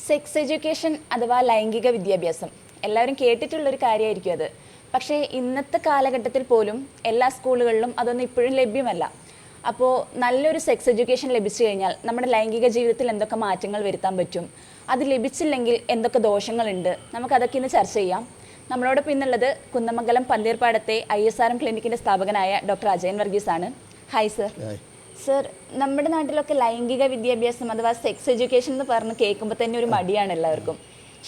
Sex education അഥവാ ലൈംഗിക വിദ്യാഭ്യാസം എല്ലാവരും കേട്ടിട്ടുള്ളൊരു കാര്യമായിരിക്കും അത്. പക്ഷേ ഇന്നത്തെ കാലഘട്ടത്തിൽ പോലും എല്ലാ സ്കൂളുകളിലും അതൊന്നും ഇപ്പോഴും ലഭ്യമല്ല. അപ്പോൾ നല്ലൊരു സെക്സ് എഡ്യൂക്കേഷൻ ലഭിച്ചു കഴിഞ്ഞാൽ നമ്മുടെ ലൈംഗിക ജീവിതത്തിൽ എന്തൊക്കെ മാറ്റങ്ങൾ വരുത്താൻ പറ്റും, അത് ലഭിച്ചില്ലെങ്കിൽ എന്തൊക്കെ ദോഷങ്ങളുണ്ട്, നമുക്കതൊക്കെ ഇന്ന് ചർച്ച ചെയ്യാം. നമ്മളോടൊപ്പം ഇന്നുള്ളത് കുന്നമംഗലം പന്തീർപ്പാടത്തെ ISRM ക്ലിനിക്കിൻ്റെ സ്ഥാപകനായ ഡോക്ടർ അജയൻ വർഗീസ് ആണ്. Hi sir. സർ, നമ്മുടെ നാട്ടിലൊക്കെ ലൈംഗിക വിദ്യാഭ്യാസം അഥവാ സെക്സ് എഡ്യൂക്കേഷൻ എന്ന് പറഞ്ഞ് കേൾക്കുമ്പോൾ തന്നെ ഒരു മടിയാണ് എല്ലാവർക്കും.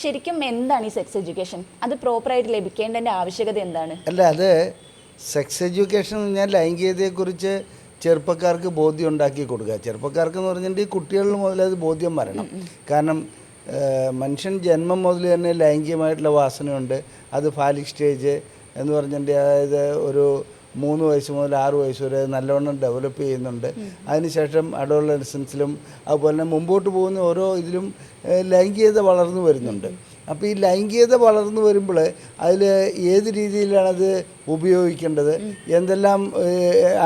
ശരിക്കും എന്താണ് ഈ സെക്സ് എഡ്യൂക്കേഷൻ? അത് പ്രോപ്പറായിട്ട് ലഭിക്കേണ്ടതിൻ്റെ ആവശ്യകത എന്താണ്? അല്ല, അത് സെക്സ് എഡ്യൂക്കേഷൻ എന്ന് പറഞ്ഞാൽ ലൈംഗികതയെക്കുറിച്ച് ചെറുപ്പക്കാർക്ക് ബോധ്യം ഉണ്ടാക്കി കൊടുക്കുക. ചെറുപ്പക്കാർക്ക് എന്ന് പറഞ്ഞിട്ടുണ്ടെങ്കിൽ കുട്ടികളിൽ മുതൽ അത് ബോധ്യം വരണം. കാരണം മനുഷ്യൻ ജന്മം മുതൽ തന്നെ ലൈംഗികമായിട്ടുള്ള വാസനയുണ്ട്. അത് ഫാലിക് സ്റ്റേജ് എന്ന് പറഞ്ഞിട്ടുണ്ടെങ്കിൽ അതായത് ഒരു 3 വയസ്സ് മുതൽ 6 വയസ്സ് വരെ നല്ലവണ്ണം ഡെവലപ്പ് ചെയ്യുന്നുണ്ട്. അതിനുശേഷം അഡോളസൻസിലും അതുപോലെ തന്നെ മുമ്പോട്ട് പോകുന്ന ഓരോ ഇതിലും ലൈംഗികത വളർന്നു വരുന്നുണ്ട്. അപ്പോൾ ഈ ലൈംഗികത വളർന്നു വരുമ്പോൾ അതിൽ ഏത് രീതിയിലാണത് ഉപയോഗിക്കേണ്ടത്, എന്തെല്ലാം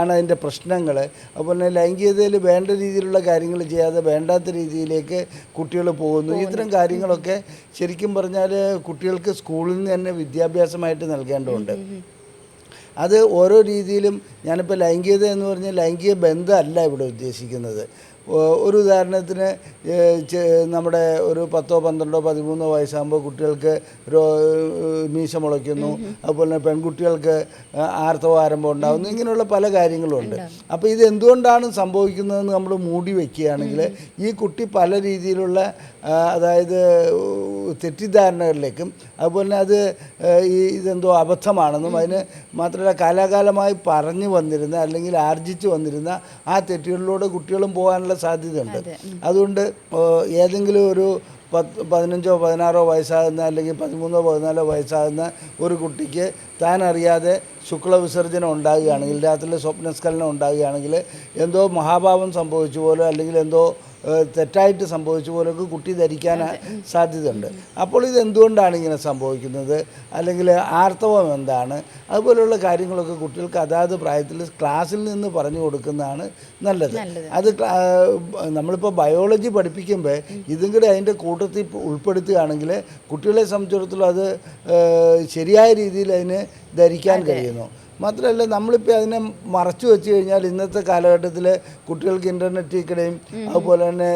ആണ് അതിൻ്റെ പ്രശ്നങ്ങൾ, അതുപോലെ തന്നെ ലൈംഗികതയിൽ വേണ്ട രീതിയിലുള്ള കാര്യങ്ങൾ ചെയ്യാതെ വേണ്ടാത്ത രീതിയിലേക്ക് കുട്ടികൾ പോകുന്നു. ഇത്തരം കാര്യങ്ങളൊക്കെ ശരിക്കും പറഞ്ഞാൽ കുട്ടികൾക്ക് സ്കൂളിൽ നിന്ന് തന്നെ വിദ്യാഭ്യാസമായിട്ട് നൽകേണ്ടതുണ്ട്. അത് ഓരോ രീതിയിലും ഞാനിപ്പോൾ ലൈംഗികത എന്ന് പറഞ്ഞാൽ ലൈംഗിക ബന്ധമല്ല ഇവിടെ ഉദ്ദേശിക്കുന്നത്. ഒരു ഉദാഹരണത്തിന് നമ്മുടെ ഒരു 10, 12, 13 വയസ്സാകുമ്പോൾ കുട്ടികൾക്ക് മീശ മുളയ്ക്കുന്നു, അതുപോലെ തന്നെ പെൺകുട്ടികൾക്ക് ആർത്തവ ആരംഭം ഉണ്ടാകുന്നു. ഇങ്ങനെയുള്ള പല കാര്യങ്ങളുമുണ്ട്. അപ്പോൾ ഇത് എന്തുകൊണ്ടാണ് സംഭവിക്കുന്നതെന്ന് നമ്മൾ മൂടി വയ്ക്കുകയാണെങ്കിൽ ഈ കുട്ടി പല രീതിയിലുള്ള അതായത് തെറ്റിദ്ധാരണകളിലേക്കും അതുപോലെ തന്നെ അത് ഇതെന്തോ അബദ്ധമാണെന്നും അതിന് മാത്രമല്ല കാലാകാലമായി പറഞ്ഞു വന്നിരുന്ന അല്ലെങ്കിൽ ആർജിച്ചു വന്നിരുന്ന ആ തെറ്റുകളിലൂടെ കുട്ടികളും പോകാനുള്ള സാധ്യതയുണ്ട്. അതുകൊണ്ട് ഏതെങ്കിലും ഒരു 15, 16 വയസ്സാകുന്ന അല്ലെങ്കിൽ 13, 14 വയസ്സാകുന്ന ഒരു കുട്ടിക്ക് താൻ അറിയാതെ ശുക്ലവിസർജനം ഉണ്ടാകുകയാണെങ്കിൽ, രാത്രിയിലെ സ്വപ്നസ്ഖലനം ഉണ്ടാകുകയാണെങ്കിൽ എന്തോ മഹാഭാവം സംഭവിച്ച പോലെ അല്ലെങ്കിൽ എന്തോ തെറ്റായിട്ട് സംഭവിച്ച പോലൊക്കെ കുട്ടി ധരിക്കാൻ സാധ്യതയുണ്ട്. അപ്പോൾ ഇത് എന്തുകൊണ്ടാണ് ഇങ്ങനെ സംഭവിക്കുന്നത്, അല്ലെങ്കിൽ ആർത്തവം എന്താണ്, അതുപോലെയുള്ള കാര്യങ്ങളൊക്കെ കുട്ടികൾക്ക് അതാത് പ്രായത്തിൽ ക്ലാസ്സിൽ നിന്ന് പറഞ്ഞു കൊടുക്കുന്നതാണ് നല്ലത്. അത് നമ്മളിപ്പോൾ ബയോളജി പഠിപ്പിക്കുമ്പോൾ ഇതും കൂടെ അതിൻ്റെ കൂട്ടത്തിൽ ഉൾപ്പെടുത്തുകയാണെങ്കിൽ കുട്ടികളെ സംബന്ധിച്ചിടത്തോളം അത് ശരിയായ രീതിയിൽ അതിന് ധരിക്കാൻ കഴിയുന്നു. മാത്രമല്ല നമ്മളിപ്പോൾ അതിനെ മറച്ചു വെച്ച് കഴിഞ്ഞാൽ ഇന്നത്തെ കാലഘട്ടത്തിൽ കുട്ടികൾക്ക് ഇൻ്റർനെറ്റിൽ കൂടെയും അതുപോലെ തന്നെ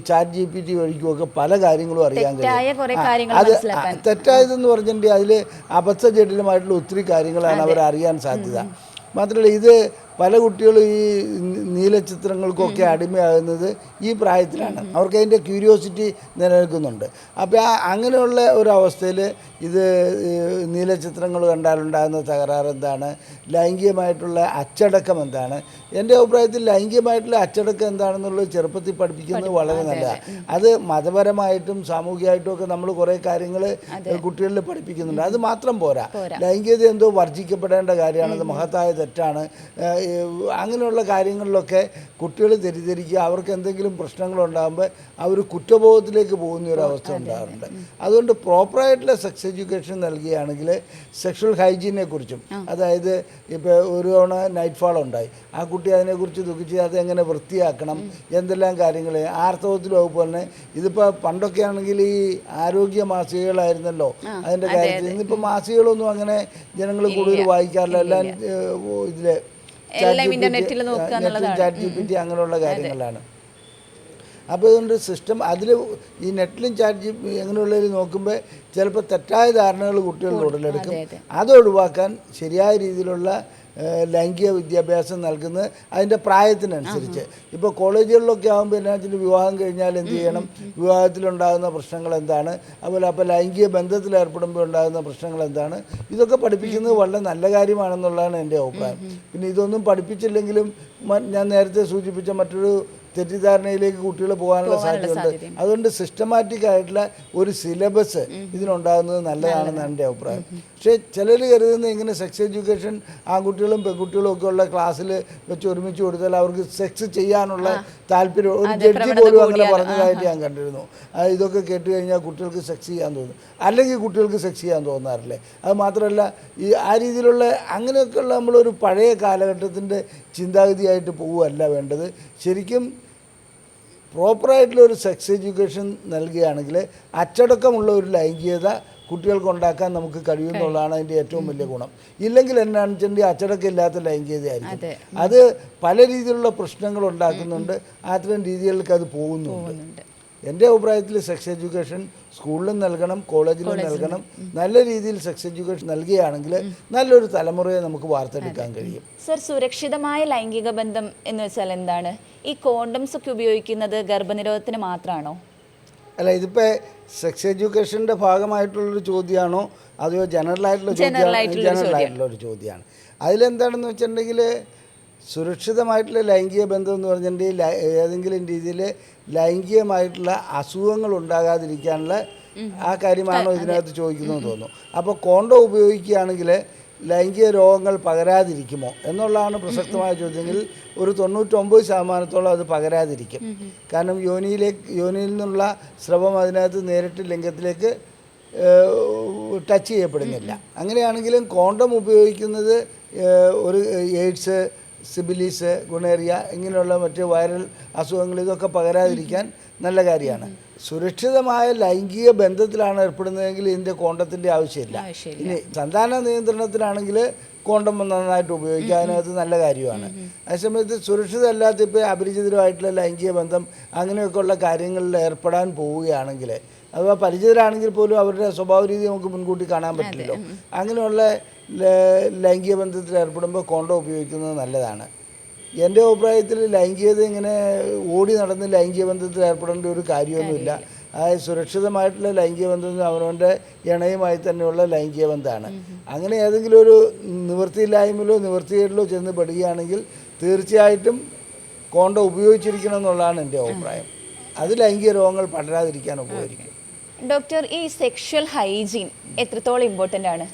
ChatGPT വഴിക്കുമൊക്കെ പല കാര്യങ്ങളും അറിയാൻ കഴിയും. അത് തെറ്റായതെന്ന് പറഞ്ഞിട്ടുണ്ടെങ്കിൽ അതിൽ അബദ്ധജടിലമായിട്ടുള്ള ഒത്തിരി കാര്യങ്ങളാണ് അവർ അറിയാൻ സാധ്യത. മാത്രമല്ല ഇത് പല കുട്ടികളും ഈ നീലച്ചിത്രങ്ങൾക്കൊക്കെ അടിമയാകുന്നത് ഈ പ്രായത്തിലാണ്. അവർക്ക് അതിൻ്റെ ക്യൂരിയോസിറ്റി നിലനിൽക്കുന്നുണ്ട്. അപ്പോൾ അങ്ങനെയുള്ള ഒരവസ്ഥയിൽ ഇത് നീലച്ചിത്രങ്ങൾ കണ്ടാലുണ്ടാകുന്ന തകരാറ് എന്താണ്, ലൈംഗികമായിട്ടുള്ള അച്ചടക്കം എന്താണ്. എൻ്റെ അഭിപ്രായത്തിൽ ലൈംഗികമായിട്ടുള്ള അച്ചടക്കം എന്താണെന്നുള്ളത് ചെറുപ്പത്തിൽ പഠിപ്പിക്കുന്നത് വളരെ നല്ലതാണ്. അത് മതപരമായിട്ടും സാമൂഹികമായിട്ടും ഒക്കെ നമ്മൾ കുറേ കാര്യങ്ങൾ കുട്ടികളിൽ പഠിപ്പിക്കുന്നുണ്ട്. അത് മാത്രം പോരാ, ലൈംഗികത എന്തോ വർജിക്കപ്പെടേണ്ട കാര്യമാണ്, അത് മഹത്തായ തെറ്റാണ്. അങ്ങനെയുള്ള കാര്യങ്ങളിലൊക്കെ കുട്ടികൾ തെറ്റിദ്ധരിക്കുക, അവർക്ക് എന്തെങ്കിലും പ്രശ്നങ്ങളുണ്ടാകുമ്പോൾ അവർ കുറ്റബോധത്തിലേക്ക് പോകുന്ന ഒരു അവസ്ഥ ഉണ്ടാകാറുണ്ട്. അതുകൊണ്ട് പ്രോപ്പറായിട്ടുള്ള സെക്സ് എഡ്യൂക്കേഷൻ നൽകുകയാണെങ്കിൽ സെക്ഷൽ ഹൈജീനെ കുറിച്ചും, അതായത് ഇപ്പോൾ ഒരു തവണ നൈറ്റ് ഫാൾ ഉണ്ടായി, ആ കുട്ടി അതിനെക്കുറിച്ച് ദുഃഖിച്ച് അതെങ്ങനെ വൃത്തിയാക്കണം, എന്തെല്ലാം കാര്യങ്ങൾ ആർത്തവത്തിലും അതുപോലെ തന്നെ. ഇതിപ്പോൾ പണ്ടൊക്കെ ആണെങ്കിൽ ഈ ആരോഗ്യ മാസികകളായിരുന്നല്ലോ അതിൻ്റെ കാര്യത്തിൽ. ഇന്നിപ്പോൾ മാസികകളൊന്നും അങ്ങനെ ജനങ്ങൾ കൂടുതൽ വായിക്കാറില്ല. എല്ലാം ഇതിൽ ChatGPT അങ്ങനെയുള്ള കാര്യങ്ങളാണ്. അപ്പോൾ അതുകൊണ്ട് സിസ്റ്റം അതിൽ ഈ നെറ്റിലും ChatGPT അങ്ങനെയുള്ളതിൽ നോക്കുമ്പോൾ ചിലപ്പോൾ തെറ്റായ ധാരണകൾ കുട്ടികളുടെ ഉടലെടുക്കും. അത് ഒഴിവാക്കാൻ ശരിയായ രീതിയിലുള്ള ലൈംഗിക വിദ്യാഭ്യാസം നൽകുന്നത് അതിൻ്റെ പ്രായത്തിനനുസരിച്ച്. ഇപ്പോൾ കോളേജുകളിലൊക്കെ ആകുമ്പോൾ എന്നാ വെച്ചാൽ വിവാഹം കഴിഞ്ഞാൽ എന്ത് ചെയ്യണം, വിവാഹത്തിലുണ്ടാകുന്ന പ്രശ്നങ്ങൾ എന്താണ്, അതുപോലെ അപ്പോൾ ലൈംഗിക ബന്ധത്തിൽ ഏർപ്പെടുമ്പോൾ ഉണ്ടാകുന്ന പ്രശ്നങ്ങൾ എന്താണ്, ഇതൊക്കെ പഠിപ്പിക്കുന്നത് വളരെ നല്ല കാര്യമാണെന്നുള്ളതാണ് എൻ്റെ അഭിപ്രായം. പിന്നെ ഇതൊന്നും പഠിപ്പിച്ചില്ലെങ്കിലും ഞാൻ നേരത്തെ സൂചിപ്പിച്ച മറ്റൊരു തെറ്റിദ്ധാരണയിലേക്ക് കുട്ടികൾ പോകാനുള്ള സാധ്യതയുണ്ട്. അതുകൊണ്ട് സിസ്റ്റമാറ്റിക് ആയിട്ടുള്ള ഒരു സിലബസ് ഇതിനുണ്ടാകുന്നത് നല്ലതാണെന്നാണ് എൻ്റെ അഭിപ്രായം. പക്ഷേ ചിലർ കരുതുന്നത് ഇങ്ങനെ സെക്സ് എഡ്യൂക്കേഷൻ ആൺകുട്ടികളും പെൺകുട്ടികളും ഒക്കെ ഉള്ള ക്ലാസ്സിൽ വെച്ച് ഒരുമിച്ച് കൊടുത്താൽ അവർക്ക് സെക്സ് ചെയ്യാനുള്ള താല്പര്യം, ഒരു ജഡ്ജി പോലും അങ്ങനെ പറഞ്ഞതായിട്ട് ഞാൻ കണ്ടിരുന്നു. ഇതൊക്കെ കേട്ട് കഴിഞ്ഞാൽ കുട്ടികൾക്ക് സെക്സ് ചെയ്യാൻ തോന്നും, അല്ലെങ്കിൽ കുട്ടികൾക്ക് സെക്സ് ചെയ്യാൻ തോന്നാറില്ലേ. അത് മാത്രമല്ല ഈ ആ രീതിയിലുള്ള അങ്ങനെയൊക്കെയുള്ള നമ്മളൊരു പഴയ കാലഘട്ടത്തിൻ്റെ ചിന്താഗതിയായിട്ട് പോവുകയല്ല വേണ്ടത്. ശരിക്കും പ്രോപ്പറായിട്ടുള്ള ഒരു സെക്സ് എഡ്യൂക്കേഷൻ നൽകുകയാണെങ്കിൽ അച്ചടക്കമുള്ള ഒരു ലൈംഗികത കുട്ടികൾക്ക് ഉണ്ടാക്കാൻ നമുക്ക് കഴിയുമെന്നുള്ളതാണ് അതിൻ്റെ ഏറ്റവും വലിയ ഗുണം. ഇല്ലെങ്കിൽ എന്നാണെന്ന് വെച്ചിട്ടുണ്ടെങ്കിൽ അച്ചടക്കം ഇല്ലാത്ത ലൈംഗികതയായിരിക്കും. അത് പല രീതിയിലുള്ള പ്രശ്നങ്ങൾ ഉണ്ടാക്കുന്നുണ്ട്, അത്തരം രീതികളിലേക്ക് അത് പോകുന്നുണ്ട്. എൻ്റെ അഭിപ്രായത്തിൽ സെക്സ് എഡ്യൂക്കേഷൻ സ്കൂളിലും നൽകണം, കോളേജിലും നൽകണം. നല്ല രീതിയിൽ സെക്സ് എഡ്യൂക്കേഷൻ നൽകുകയാണെങ്കിൽ നല്ലൊരു തലമുറയെ നമുക്ക് വാർത്തെടുക്കാൻ കഴിയും. സർ, സുരക്ഷിതമായ ലൈംഗിക ബന്ധം എന്ന് വെച്ചാൽ എന്താണ്? ഈ കോണ്ടംസ് ഒക്കെ ഉപയോഗിക്കുന്നത് ഗർഭനിരോധത്തിന് മാത്രമാണോ? അല്ല, ഇതിപ്പോൾ സെക്സ് എഡ്യൂക്കേഷൻ്റെ ഭാഗമായിട്ടുള്ളൊരു ചോദ്യമാണോ അതോ ജനറലായിട്ടുള്ളൊരു ചോദ്യമാണ്. അതിലെന്താണെന്ന് വെച്ചിട്ടുണ്ടെങ്കിൽ സുരക്ഷിതമായിട്ടുള്ള ലൈംഗിക ബന്ധം എന്ന് പറഞ്ഞിട്ടുണ്ടെങ്കിൽ ഏതെങ്കിലും രീതിയിൽ ലൈംഗികമായിട്ടുള്ള അസുഖങ്ങൾ ഉണ്ടാകാതിരിക്കാനുള്ള ആ കാര്യമാണോ ഇതിനകത്ത് ചോദിക്കുന്നതെന്ന് തോന്നുന്നു. അപ്പോൾ കോണ്ടം ഉപയോഗിക്കുകയാണെങ്കിൽ ലൈംഗിക രോഗങ്ങൾ പകരാതിരിക്കുമോ എന്നുള്ളതാണ് പ്രസക്തമായ ചോദ്യമെങ്കിൽ ഒരു 99% അത് പകരാതിരിക്കും. കാരണം യോനിയിൽ നിന്നുള്ള സ്രവം അതിനകത്ത് നേരിട്ട് ലിംഗത്തിലേക്ക് ടച്ച് ചെയ്യപ്പെടുന്നില്ല. അങ്ങനെയാണെങ്കിലും കോണ്ടം ഉപയോഗിക്കുന്നത് ഒരു എയ്ഡ്സ്, സിബിലിസ്, ഗുണേറിയ ഇങ്ങനെയുള്ള മറ്റ് വൈറൽ അസുഖങ്ങൾ ഇതൊക്കെ പകരാതിരിക്കാൻ നല്ല കാര്യമാണ്. സുരക്ഷിതമായ ലൈംഗിക ബന്ധത്തിലാണ് ഏർപ്പെടുന്നതെങ്കിൽ ഇതിൻ്റെ കോണ്ടത്തിൻ്റെ ആവശ്യമില്ല. ഇനി സന്താന നിയന്ത്രണത്തിലാണെങ്കിൽ കോണ്ടം നന്നായിട്ട് ഉപയോഗിക്കുക, അതിനകത്ത് നല്ല കാര്യമാണ്. അതേസമയത്ത് സുരക്ഷിതമല്ലാത്ത ഇപ്പോൾ അപരിചിതരുമായിട്ടുള്ള ലൈംഗിക ബന്ധം അങ്ങനെയൊക്കെയുള്ള കാര്യങ്ങളിൽ ഏർപ്പെടാൻ പോവുകയാണെങ്കിൽ, അഥവാ പരിചിതരാണെങ്കിൽ പോലും അവരുടെ സ്വഭാവ രീതി നമുക്ക് മുൻകൂട്ടി കാണാൻ പറ്റില്ലല്ലോ. അങ്ങനെയുള്ള ലൈംഗിക ബന്ധത്തിൽ ഏർപ്പെടുമ്പോൾ കോണ്ടം ഉപയോഗിക്കുന്നത് നല്ലതാണ്. എൻ്റെ അഭിപ്രായത്തിൽ ലൈംഗികത ഇങ്ങനെ ഓടി നടന്ന് ലൈംഗിക ബന്ധത്തിൽ ഏർപ്പെടേണ്ട ഒരു കാര്യമൊന്നുമില്ല. അതായത് സുരക്ഷിതമായിട്ടുള്ള ലൈംഗിക ബന്ധം അവനവൻ്റെ ഇണയുമായി തന്നെയുള്ള ലൈംഗിക ബന്ധമാണ്. അങ്ങനെ ഏതെങ്കിലും ഒരു നിവൃത്തിയില്ലായ്മയിലോ നിവൃത്തികേടിലോ ചെന്ന് പെടുകയാണെങ്കിൽ തീർച്ചയായിട്ടും കോണ്ടം ഉപയോഗിച്ചിരിക്കണം എന്നുള്ളതാണ് എൻ്റെ അഭിപ്രായം. അത് ലൈംഗിക രോഗങ്ങൾ പടരാതിരിക്കാൻ ഉപകരിക്കും. ഡോക്ടർ, ഈ സെക്ഷൽ ഹൈജീൻ എത്രത്തോളം ഇമ്പോർട്ടൻ്റ് ആണ്?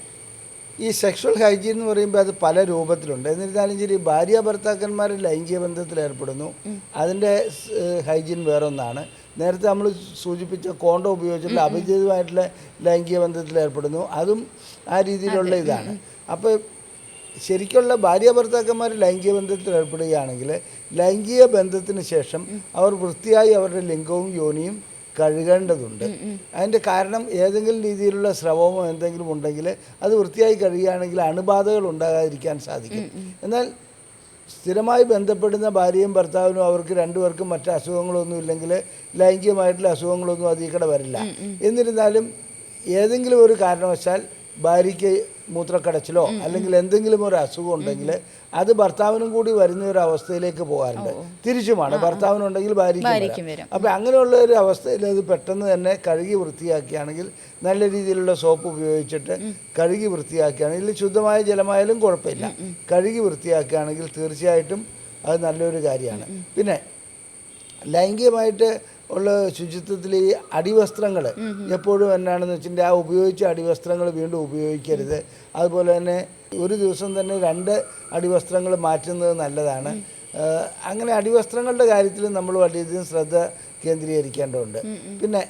ഈ സെക്ഷൽ ഹൈജീൻ എന്ന് പറയുമ്പോൾ അത് പല രൂപത്തിലുണ്ട്. എന്നിരുന്നാലും ശരി, ഭാര്യ ഭർത്താക്കന്മാർ ലൈംഗിക ബന്ധത്തിൽ ഏർപ്പെടുന്നു, അതിൻ്റെ ഹൈജീൻ വേറൊന്നാണ്. നേരത്തെ നമ്മൾ സൂചിപ്പിച്ച കോണ്ടം ഉപയോഗിച്ചിട്ടുള്ള അപരിചിതമായിട്ടുള്ള ലൈംഗിക ബന്ധത്തിൽ ഏർപ്പെടുന്നു, അതും ആ രീതിയിലുള്ള ഇതാണ്. അപ്പോൾ ശരിക്കുള്ള ഭാര്യ ഭർത്താക്കന്മാർ ലൈംഗിക ബന്ധത്തിൽ ഏർപ്പെടുകയാണെങ്കിൽ ലൈംഗിക ബന്ധത്തിന് ശേഷം അവർ വൃത്തിയായി അവരുടെ ലിംഗവും യോനിയും കഴുകേണ്ടതുണ്ട്. അതിൻ്റെ കാരണം ഏതെങ്കിലും രീതിയിലുള്ള സ്രവമോ എന്തെങ്കിലും ഉണ്ടെങ്കിൽ അത് വൃത്തിയായി കഴുകുകയാണെങ്കിൽ അണുബാധകൾ ഉണ്ടാകാതിരിക്കാൻ സാധിക്കും. എന്നാൽ സ്ഥിരമായി ബന്ധപ്പെടുന്ന ഭാര്യയും ഭർത്താവിനും അവർക്ക് രണ്ടുപേർക്കും മറ്റ് അസുഖങ്ങളൊന്നും ഇല്ലെങ്കിൽ ലൈംഗികമായിട്ടുള്ള അസുഖങ്ങളൊന്നും അതിൽ വരില്ല. എന്നിരുന്നാലും ഏതെങ്കിലും ഒരു കാരണവശാൽ ഭാര്യയ്ക്ക് മൂത്രക്കടച്ചിലോ അല്ലെങ്കിൽ എന്തെങ്കിലും ഒരു അസുഖം ഉണ്ടെങ്കിൽ അത് ഭർത്താവിനും കൂടി വരുന്ന ഒരു അവസ്ഥയിലേക്ക് പോകാറുണ്ട്. തിരിച്ചുമാണ്, ഭർത്താവിനുണ്ടെങ്കിൽ ഭാര്യയ്ക്കും വരും. അപ്പോൾ അങ്ങനെയുള്ള ഒരു അവസ്ഥയിൽ അത് പെട്ടെന്ന് തന്നെ കഴുകി വൃത്തിയാക്കുകയാണെങ്കിൽ, നല്ല രീതിയിലുള്ള സോപ്പ് ഉപയോഗിച്ചിട്ട് കഴുകി വൃത്തിയാക്കുകയാണെങ്കിൽ, ശുദ്ധമായ ജലമായാലും കുഴപ്പമില്ല, കഴുകി വൃത്തിയാക്കുകയാണെങ്കിൽ തീർച്ചയായിട്ടും അത് നല്ലൊരു കാര്യമാണ്. പിന്നെ ലൈംഗികമായിട്ട് ഉള്ള ശുചിത്വത്തിൽ ഈ അടിവസ്ത്രങ്ങൾ എപ്പോഴും എന്നാണെന്ന് വെച്ചിട്ടുണ്ടെങ്കിൽ ആ ഉപയോഗിച്ച അടിവസ്ത്രങ്ങൾ വീണ്ടും ഉപയോഗിക്കരുത്. അതുപോലെ തന്നെ ഒരു ദിവസം തന്നെ 2 അടിവസ്ത്രങ്ങൾ മാറ്റുന്നത് നല്ലതാണ്. അങ്ങനെ അടിവസ്ത്രങ്ങളുടെ കാര്യത്തിൽ നമ്മൾ വളരെയധികം ശ്രദ്ധ കേന്ദ്രീകരിക്കേണ്ടതുണ്ട്. പിന്നെ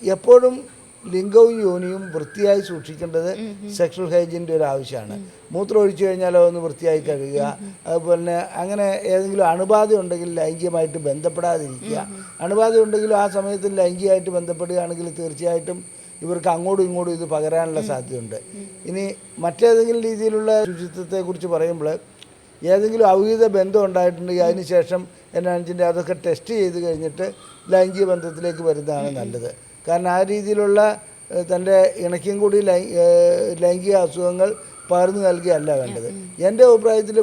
എപ്പോഴും ലിംഗവും യോനിയും വൃത്തിയായി സൂക്ഷിക്കേണ്ടത് സെക്ഷൽ ഹൈജീൻ്റെ ഒരു ആവശ്യമാണ്. മൂത്രം ഒഴിച്ചു കഴിഞ്ഞാൽ അതൊന്ന് വൃത്തിയായി കഴുകുക. അതുപോലെ തന്നെ അങ്ങനെ ഏതെങ്കിലും അണുബാധ ഉണ്ടെങ്കിൽ ലൈംഗികമായിട്ട് ബന്ധപ്പെടാതിരിക്കുക. അണുബാധ ഉണ്ടെങ്കിലും ആ സമയത്ത് ലൈംഗികമായിട്ട് ബന്ധപ്പെടുകയാണെങ്കിൽ തീർച്ചയായിട്ടും ഇവർക്ക് അങ്ങോട്ടും ഇങ്ങോട്ടും ഇത് പകരാനുള്ള സാധ്യതയുണ്ട്. ഇനി മറ്റേതെങ്കിലും രീതിയിലുള്ള ശുചിത്വത്തെക്കുറിച്ച് പറയുമ്പോൾ ഏതെങ്കിലും അവിഹിത ബന്ധം ഉണ്ടായിട്ടുണ്ടെങ്കിൽ അതിന് ശേഷം എന്നാണെന്ന് വെച്ചിട്ടുണ്ടെങ്കിൽ അതൊക്കെ ടെസ്റ്റ് ചെയ്ത് കഴിഞ്ഞിട്ട് ലൈംഗിക ബന്ധത്തിലേക്ക് വരുന്നതാണ് നല്ലത്. കാരണം ആ രീതിയിലുള്ള തൻ്റെ ഇണയ്ക്കും കൂടി ലൈംഗിക അസുഖങ്ങൾ പകർന്നു നൽകുകയല്ല വേണ്ടത്. എൻ്റെ അഭിപ്രായത്തിൽ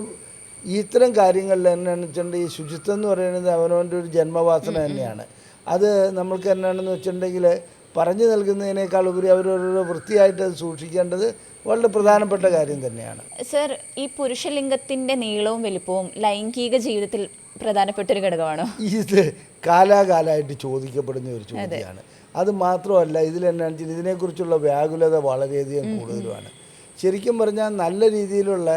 ഇത്തരം കാര്യങ്ങളിൽ എന്നാണെന്ന് വെച്ചിട്ടുണ്ടെങ്കിൽ ഈ ശുചിത്വം എന്ന് പറയുന്നത് അവനവൻ്റെ ഒരു ജന്മവാസന തന്നെയാണ്. അത് നമ്മൾക്ക് എന്നാണെന്ന് വെച്ചിട്ടുണ്ടെങ്കിൽ പറഞ്ഞു നൽകുന്നതിനേക്കാൾ ഉപരി അവരവരുടെ വൃത്തിയായിട്ട് അത് സൂക്ഷിക്കേണ്ടത് വളരെ പ്രധാനപ്പെട്ട കാര്യം തന്നെയാണ്. സർ, ഈ പുരുഷലിംഗത്തിൻ്റെ നീളവും വലുപ്പവും ലൈംഗിക ജീവിതത്തിൽ പ്രധാനപ്പെട്ട ഒരു ഘടകമാണോ? ഇത് കാലാകാലമായിട്ട് ചോദിക്കപ്പെടുന്ന ഒരു ചോദ്യമാണ്. അത് മാത്രമല്ല, ഇതിലെന്നാണെന്ന് വെച്ചാൽ ഇതിനെക്കുറിച്ചുള്ള വ്യാകുലത വളരെയധികം കൂടുതലുമാണ്. ശരിക്കും പറഞ്ഞാൽ നല്ല രീതിയിലുള്ള,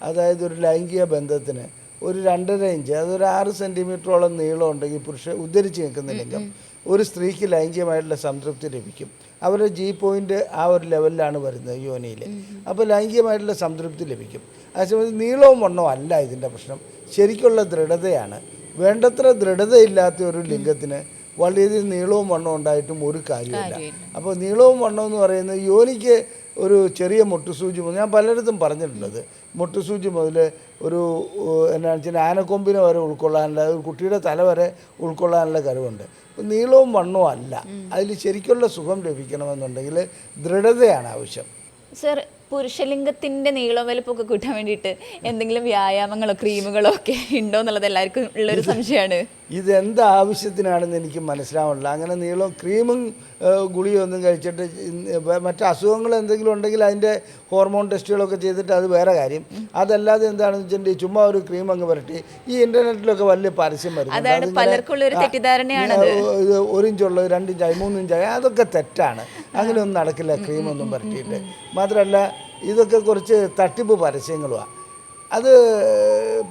അതായത് ഒരു ലൈംഗിക ബന്ധത്തിന് ഒരു 2.5 ഇഞ്ച്, അതൊരു 6 സെൻറ്റിമീറ്ററോളം നീളം ഉണ്ടെങ്കിൽ ഉദ്ധരിച്ച് നിൽക്കുന്ന ലിംഗം ഒരു സ്ത്രീക്ക് ലൈംഗികമായിട്ടുള്ള സംതൃപ്തി ലഭിക്കും. അവരുടെ ജി പോയിൻ്റ് ആ ഒരു ലെവലിലാണ് വരുന്നത് യോനിയിൽ. അപ്പോൾ ലൈംഗികമായിട്ടുള്ള സംതൃപ്തി ലഭിക്കും. അതേസമയത്ത് നീളവും വണ്ണവും അല്ല ഇതിൻ്റെ പ്രശ്നം, ശരിക്കുള്ള ദൃഢതയാണ്. വേണ്ടത്ര ദൃഢതയില്ലാത്ത ഒരു ലിംഗത്തിന് വളരെയധികം നീളവും വണ്ണവും ഉണ്ടായിട്ടും ഒരു കാര്യമില്ല. അപ്പോൾ നീളവും വണ്ണവും എന്ന് പറയുന്നത് യോനിക്ക് ഒരു ചെറിയ മുട്ടുസൂചി മുതൽ, ഞാൻ പലയിടത്തും പറഞ്ഞിട്ടുള്ളത്, മുട്ടുസൂചി മുതൽ ഒരു എന്നാണെന്ന് വെച്ചാൽ ആനക്കൊമ്പിനെ വരെ ഉൾക്കൊള്ളാനുള്ള, ഒരു കുട്ടിയുടെ തല വരെ ഉൾക്കൊള്ളാനുള്ള കഴിവുണ്ട്. നീളവും വണ്ണവും അല്ല, അതിൽ ശരിക്കുള്ള സുഖം ലഭിക്കണമെന്നുണ്ടെങ്കിൽ ദൃഢതയാണ് ആവശ്യം. സർ, പുരുഷലിംഗത്തിൻ്റെ നീളവും വലുപ്പമൊക്കെ കൂട്ടാൻ വേണ്ടിയിട്ട് എന്തെങ്കിലും വ്യായാമങ്ങളോ ക്രീമുകളോ ഒക്കെ ഉണ്ടോ എന്നുള്ളത് എല്ലാവർക്കും ഉള്ളൊരു സംശയമാണ്. ഇതെന്ത് ആവശ്യത്തിനാണെന്ന് എനിക്ക് മനസ്സിലാവുന്നില്ല. അങ്ങനെ നീളം ക്രീമും ഗുളിയൊന്നും കഴിച്ചിട്ട് മറ്റ് അസുഖങ്ങൾ എന്തെങ്കിലും ഉണ്ടെങ്കിൽ അതിൻ്റെ ഹോർമോൺ ടെസ്റ്റുകളൊക്കെ ചെയ്തിട്ട് അത് വേറെ കാര്യം. അതല്ലാതെ എന്താണെന്ന് വെച്ചിട്ടുണ്ടെങ്കിൽ ചുമ്മാ ഒരു ക്രീം അങ്ങ് പുരട്ടി, ഈ ഇൻ്റർനെറ്റിലൊക്കെ വലിയ പരസ്യം വരുന്നുണ്ട്. ഇത് 1 ഇഞ്ചുള്ള 2 ഇഞ്ചായി 3 ഇഞ്ചായി, അതൊക്കെ തെറ്റാണ്. അങ്ങനെയൊന്നും നടക്കില്ല ക്രീമൊന്നും പുരട്ടിയിട്ട്. മാത്രമല്ല ഇതൊക്കെ കുറച്ച് തട്ടിപ്പ് പരസ്യങ്ങളുമാണ്. അത്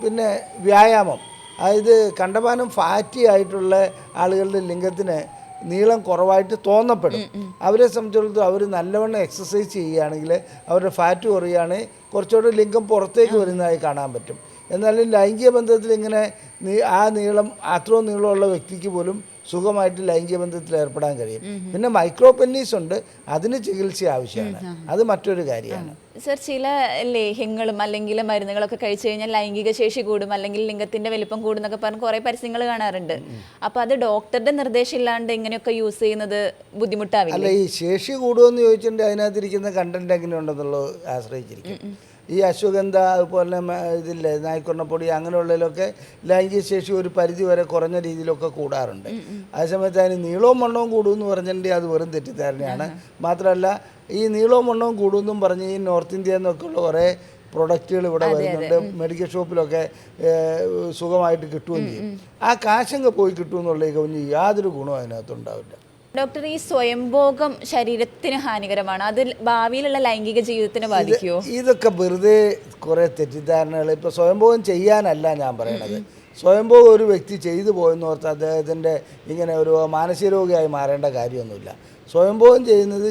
പിന്നെ വ്യായാമം, അതായത് കണ്ടമാനം ഫാറ്റി ആയിട്ടുള്ള ആളുകളുടെ ലിംഗത്തിന് നീളം കുറവായിട്ട് തോന്നപ്പെടും. അവരെ സംബന്ധിച്ചിടത്തോളം അവർ നല്ലവണ്ണം എക്സസൈസ് ചെയ്യുകയാണെങ്കിൽ അവരുടെ ഫാറ്റ് കുറയുകയാണെങ്കിൽ കുറച്ചുകൂടെ ലിംഗം പുറത്തേക്ക് വരുന്നതായി കാണാൻ പറ്റും. എന്നാലും ലൈംഗിക ബന്ധത്തിൽ ഇങ്ങനെ ആ നീളം, അത്രയും നീളമുള്ള വ്യക്തിക്ക് പോലും സുഖമായിട്ട് ലൈംഗിക ബന്ധത്തിൽ ഏർപ്പെടാൻ കഴിയും. പിന്നെ മൈക്രോ പെന്നീസ് ഉണ്ട്, അതിന് ചികിത്സ ആവശ്യമാണ്, അത് മറ്റൊരു കാര്യമാണ്. സർ, ചില ലേഹ്യങ്ങളും അല്ലെങ്കിൽ മരുന്നുകളൊക്കെ കഴിച്ചു കഴിഞ്ഞാൽ ലൈംഗിക ശേഷി കൂടും, അല്ലെങ്കിൽ ലിംഗത്തിന്റെ വലിപ്പം കൂടും എന്നൊക്കെ പറഞ്ഞ് കുറേ പരസ്യങ്ങൾ കാണാറുണ്ട്. അപ്പോൾ അത് ഡോക്ടറുടെ നിർദ്ദേശം ഇല്ലാണ്ട് ഇങ്ങനെയൊക്കെ യൂസ് ചെയ്യുന്നത് ബുദ്ധിമുട്ടാവില്ല? അല്ല, ഈ ശേഷി കൂടുമെന്ന് ചോദിച്ചിട്ടുണ്ടെങ്കിൽ അതിനകത്തിരിക്കുന്ന കണ്ടന്റ് എങ്ങനെയുണ്ടെന്നുള്ളത് ആശ്രയിച്ചിരിക്കും. ഈ അശ്വഗന്ധ, അതുപോലെ ഇതില്ലേ നായ്ക്കൊണ്ണപ്പൊടി, അങ്ങനെയുള്ളതിലൊക്കെ ലൈംഗിക ശേഷി ഒരു പരിധി വരെ കുറഞ്ഞ രീതിയിലൊക്കെ കൂടാറുണ്ട്. അതേസമയത്ത് അതിന് നീളവും വണ്ണവും കൂടുമെന്ന് പറഞ്ഞിട്ടുണ്ടെങ്കിൽ അത് വെറും തെറ്റിദ്ധാരണയാണ്. മാത്രമല്ല ഈ നീളവും വണ്ണവും കൂടുമെന്നും പറഞ്ഞ് ഈ നോർത്ത് ഇന്ത്യയിൽ നിന്നൊക്കെയുള്ള കുറേ പ്രൊഡക്റ്റുകൾ ഇവിടെ വരുന്നുണ്ട്. മെഡിക്കൽ ഷോപ്പിലൊക്കെ സുഖമായിട്ട് കിട്ടുകയും ചെയ്യും. ആ കാശങ്ങ് പോയി കിട്ടുമെന്നുള്ള കവിഞ്ഞ് യാതൊരു ഗുണവും അതിനകത്തുണ്ടാവില്ല. ഡോക്ടർ, ഈ സ്വയംഭോഗം ശരീരത്തിന് ഹാനികരമാണ്, അത് ഭാവിയിലുള്ള ലൈംഗിക ജീവിതത്തിന് ബാധിക്കുമോ? ഇതൊക്കെ വെറുതെ കുറേ തെറ്റിദ്ധാരണകൾ. ഇപ്പോൾ സ്വയംഭോഗം ചെയ്യാനല്ല ഞാൻ പറയണത്. സ്വയംഭോഗം ഒരു വ്യക്തി ചെയ്തു പോയെന്ന് ഓർത്ത് അദ്ദേഹത്തിൻ്റെ ഇങ്ങനെ ഒരു മാനസിക രോഗിയായി മാറേണ്ട കാര്യമൊന്നുമില്ല. സ്വയംഭോഗം ചെയ്യുന്നത്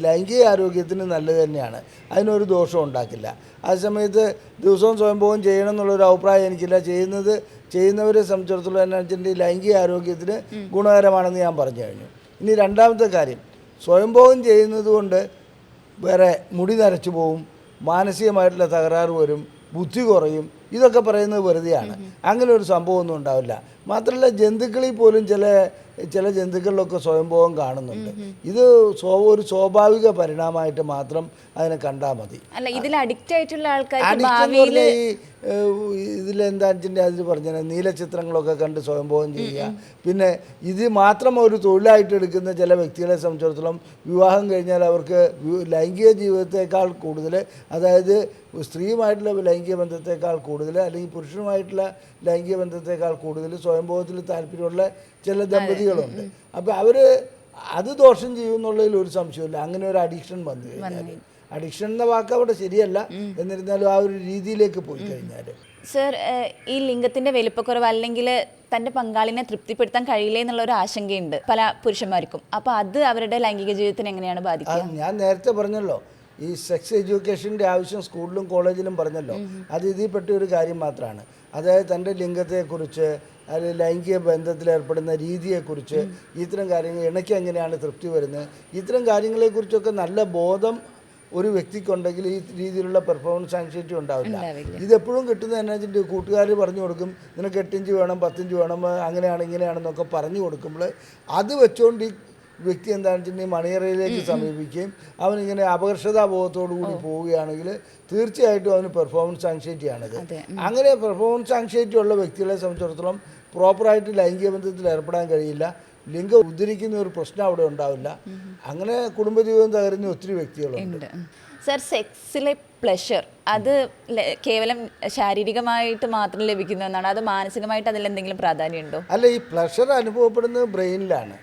ലൈംഗിക ആരോഗ്യത്തിന് നല്ലത് തന്നെയാണ്, അതിനൊരു ദോഷവും ഉണ്ടാക്കില്ല. അതേസമയത്ത് ദിവസവും സ്വയംഭോഗം ചെയ്യണം എന്നുള്ളൊരു അഭിപ്രായം എനിക്കില്ല. ചെയ്യുന്നവരെ സംബന്ധിച്ചിടത്തോളം എന്നാ വെച്ചിട്ടുണ്ടെങ്കിൽ ലൈംഗിക ആരോഗ്യത്തിന് ഗുണകരമാണെന്ന് ഞാൻ പറഞ്ഞു കഴിഞ്ഞു. ഇനി രണ്ടാമത്തെ കാര്യം, സ്വയംഭോഗം ചെയ്യുന്നത് കൊണ്ട് വേറെ മുടി നരച്ചു പോവും, മാനസികമായിട്ടുള്ള തകരാറ് വരും, ബുദ്ധി കുറയും, ഇതൊക്കെ പറയുന്നത് വെറുതെയാണ്. അങ്ങനെ ഒരു സംഭവമൊന്നും ഉണ്ടാവില്ല. മാത്രമല്ല ജന്തുക്കളിൽ പോലും ചില ജന്തുക്കളിലൊക്കെ സ്വയംഭോഗം കാണുന്നുണ്ട്. ഇത് ഒരു സ്വാഭാവിക പരിണാമമായിട്ട് മാത്രം അതിനെ കണ്ടാൽ മതി. അല്ല, ഇതിൽ അഡിക്റ്റ് ആയിട്ടുള്ള ആൾക്കാർ ഇതിലെന്താണെന്ന് വെച്ചിട്ടുണ്ടെങ്കിൽ അതിൽ പറഞ്ഞാൽ നീലചിത്രങ്ങളൊക്കെ കണ്ട് സ്വയംഭോഗം ചെയ്യുക. പിന്നെ ഇത് മാത്രം ഒരു തൊഴിലായിട്ട് എടുക്കുന്ന ചില വ്യക്തികളെ സംബന്ധിച്ചിടത്തോളം വിവാഹം കഴിഞ്ഞാൽ അവർക്ക് ലൈംഗിക ജീവിതത്തെക്കാൾ കൂടുതൽ, അതായത് സ്ത്രീയുമായിട്ടുള്ള ലൈംഗിക ബന്ധത്തെക്കാൾ കൂടുതൽ, അല്ലെങ്കിൽ പുരുഷനുമായിട്ടുള്ള ലൈംഗിക ബന്ധത്തെക്കാൾ കൂടുതൽ സ്വയംഭോഗത്തിൽ താല്പര്യമുള്ള ചില ദമ്പതികളുണ്ട്. അപ്പോൾ അവർ അത് ദോഷം ചെയ്യുമെന്നുള്ളതിൽ ഒരു സംശയമില്ല. അങ്ങനെ ഒരു അഡിക്ഷൻ വന്നു കഴിഞ്ഞാൽ, അഡിക്ഷൻ എന്ന വാക്ക് അവിടെ ശരിയല്ല, എന്നിരുന്നാലും ആ ഒരു രീതിയിലേക്ക് പോയി കഴിഞ്ഞാൽ. സർ, ഈ ലിംഗത്തിന്റെ വലിപ്പക്കുറവ് അല്ലെങ്കിൽ തൻ്റെ പങ്കാളിനെ തൃപ്തിപ്പെടുത്താൻ കഴിയില്ല എന്നുള്ള ഒരു ആശങ്കയുണ്ട് പല പുരുഷന്മാർക്കും. അപ്പോൾ അത് അവരുടെ ലൈംഗിക ജീവിതത്തിന് എങ്ങനെയാണ് ബാധിക്കുക? ഞാൻ നേരത്തെ പറഞ്ഞല്ലോ, ഈ സെക്സ് എഡ്യൂക്കേഷൻ്റെ ആവശ്യം സ്കൂളിലും കോളേജിലും പറഞ്ഞല്ലോ, അത് ഇതിൽപ്പെട്ട ഒരു കാര്യം മാത്രമാണ്. അതായത് തൻ്റെ ലിംഗത്തെക്കുറിച്ച്, അല്ലെങ്കിൽ ലൈംഗിക ബന്ധത്തിൽ ഏർപ്പെടുന്ന രീതിയെക്കുറിച്ച്, ഇത്തരം കാര്യങ്ങൾ, ഇണയ്ക്ക് എങ്ങനെയാണ് തൃപ്തി വരുന്നത്, ഇത്തരം കാര്യങ്ങളെക്കുറിച്ചൊക്കെ നല്ല ബോധം ഒരു വ്യക്തിക്കുണ്ടെങ്കിൽ ഈ രീതിയിലുള്ള പെർഫോമൻസ് ആങ്സൈറ്റി ഉണ്ടാവില്ല. ഇതെപ്പോഴും കിട്ടുന്നത് എന്നാ വെച്ചിട്ട് കൂട്ടുകാർ പറഞ്ഞു കൊടുക്കും, നിനക്ക് 8 ഇഞ്ച് വേണം, 10 ഇഞ്ച് വേണം, അങ്ങനെയാണ് ഇങ്ങനെയാണെന്നൊക്കെ പറഞ്ഞു കൊടുക്കുമ്പോൾ അത് വെച്ചുകൊണ്ട് ഈ വ്യക്തി എന്താണെന്ന് വെച്ചിട്ടുണ്ടെങ്കിൽ മണിയറയിലേക്ക് സമീപിക്കുകയും അവനിങ്ങനെ അപകർഷതാബോധത്തോടു കൂടി പോവുകയാണെങ്കിൽ തീർച്ചയായിട്ടും അവന് പെർഫോമൻസ് ആങ്സൈറ്റിയാണിത്. അങ്ങനെ പെർഫോമൻസ് ആങ്സൈറ്റി ഉള്ള വ്യക്തികളെ സംബന്ധിച്ചിടത്തോളം പ്രോപ്പറായിട്ട് ലൈംഗിക ബന്ധത്തിൽ ഏർപ്പെടാൻ കഴിയില്ല, ലിംഗം ഉദ്ധരിക്കുന്ന ഒരു പ്രശ്നം അവിടെ ഉണ്ടാവില്ല. അങ്ങനെ കുടുംബജീവിതം തകരുന്ന ഒത്തിരി വ്യക്തികളുണ്ട്. സർ, സെക്സിലെ പ്ലഷർ അത് കേവലം ശാരീരികമായിട്ട് മാത്രം ലഭിക്കുന്ന ഒന്നാണ്, അത് മാനസികമായിട്ട് അതിലെന്തെങ്കിലും പ്രാധാന്യമുണ്ടോ? അല്ല, ഈ പ്ലഷർ അനുഭവപ്പെടുന്നത് ബ്രെയിനിലാണ്.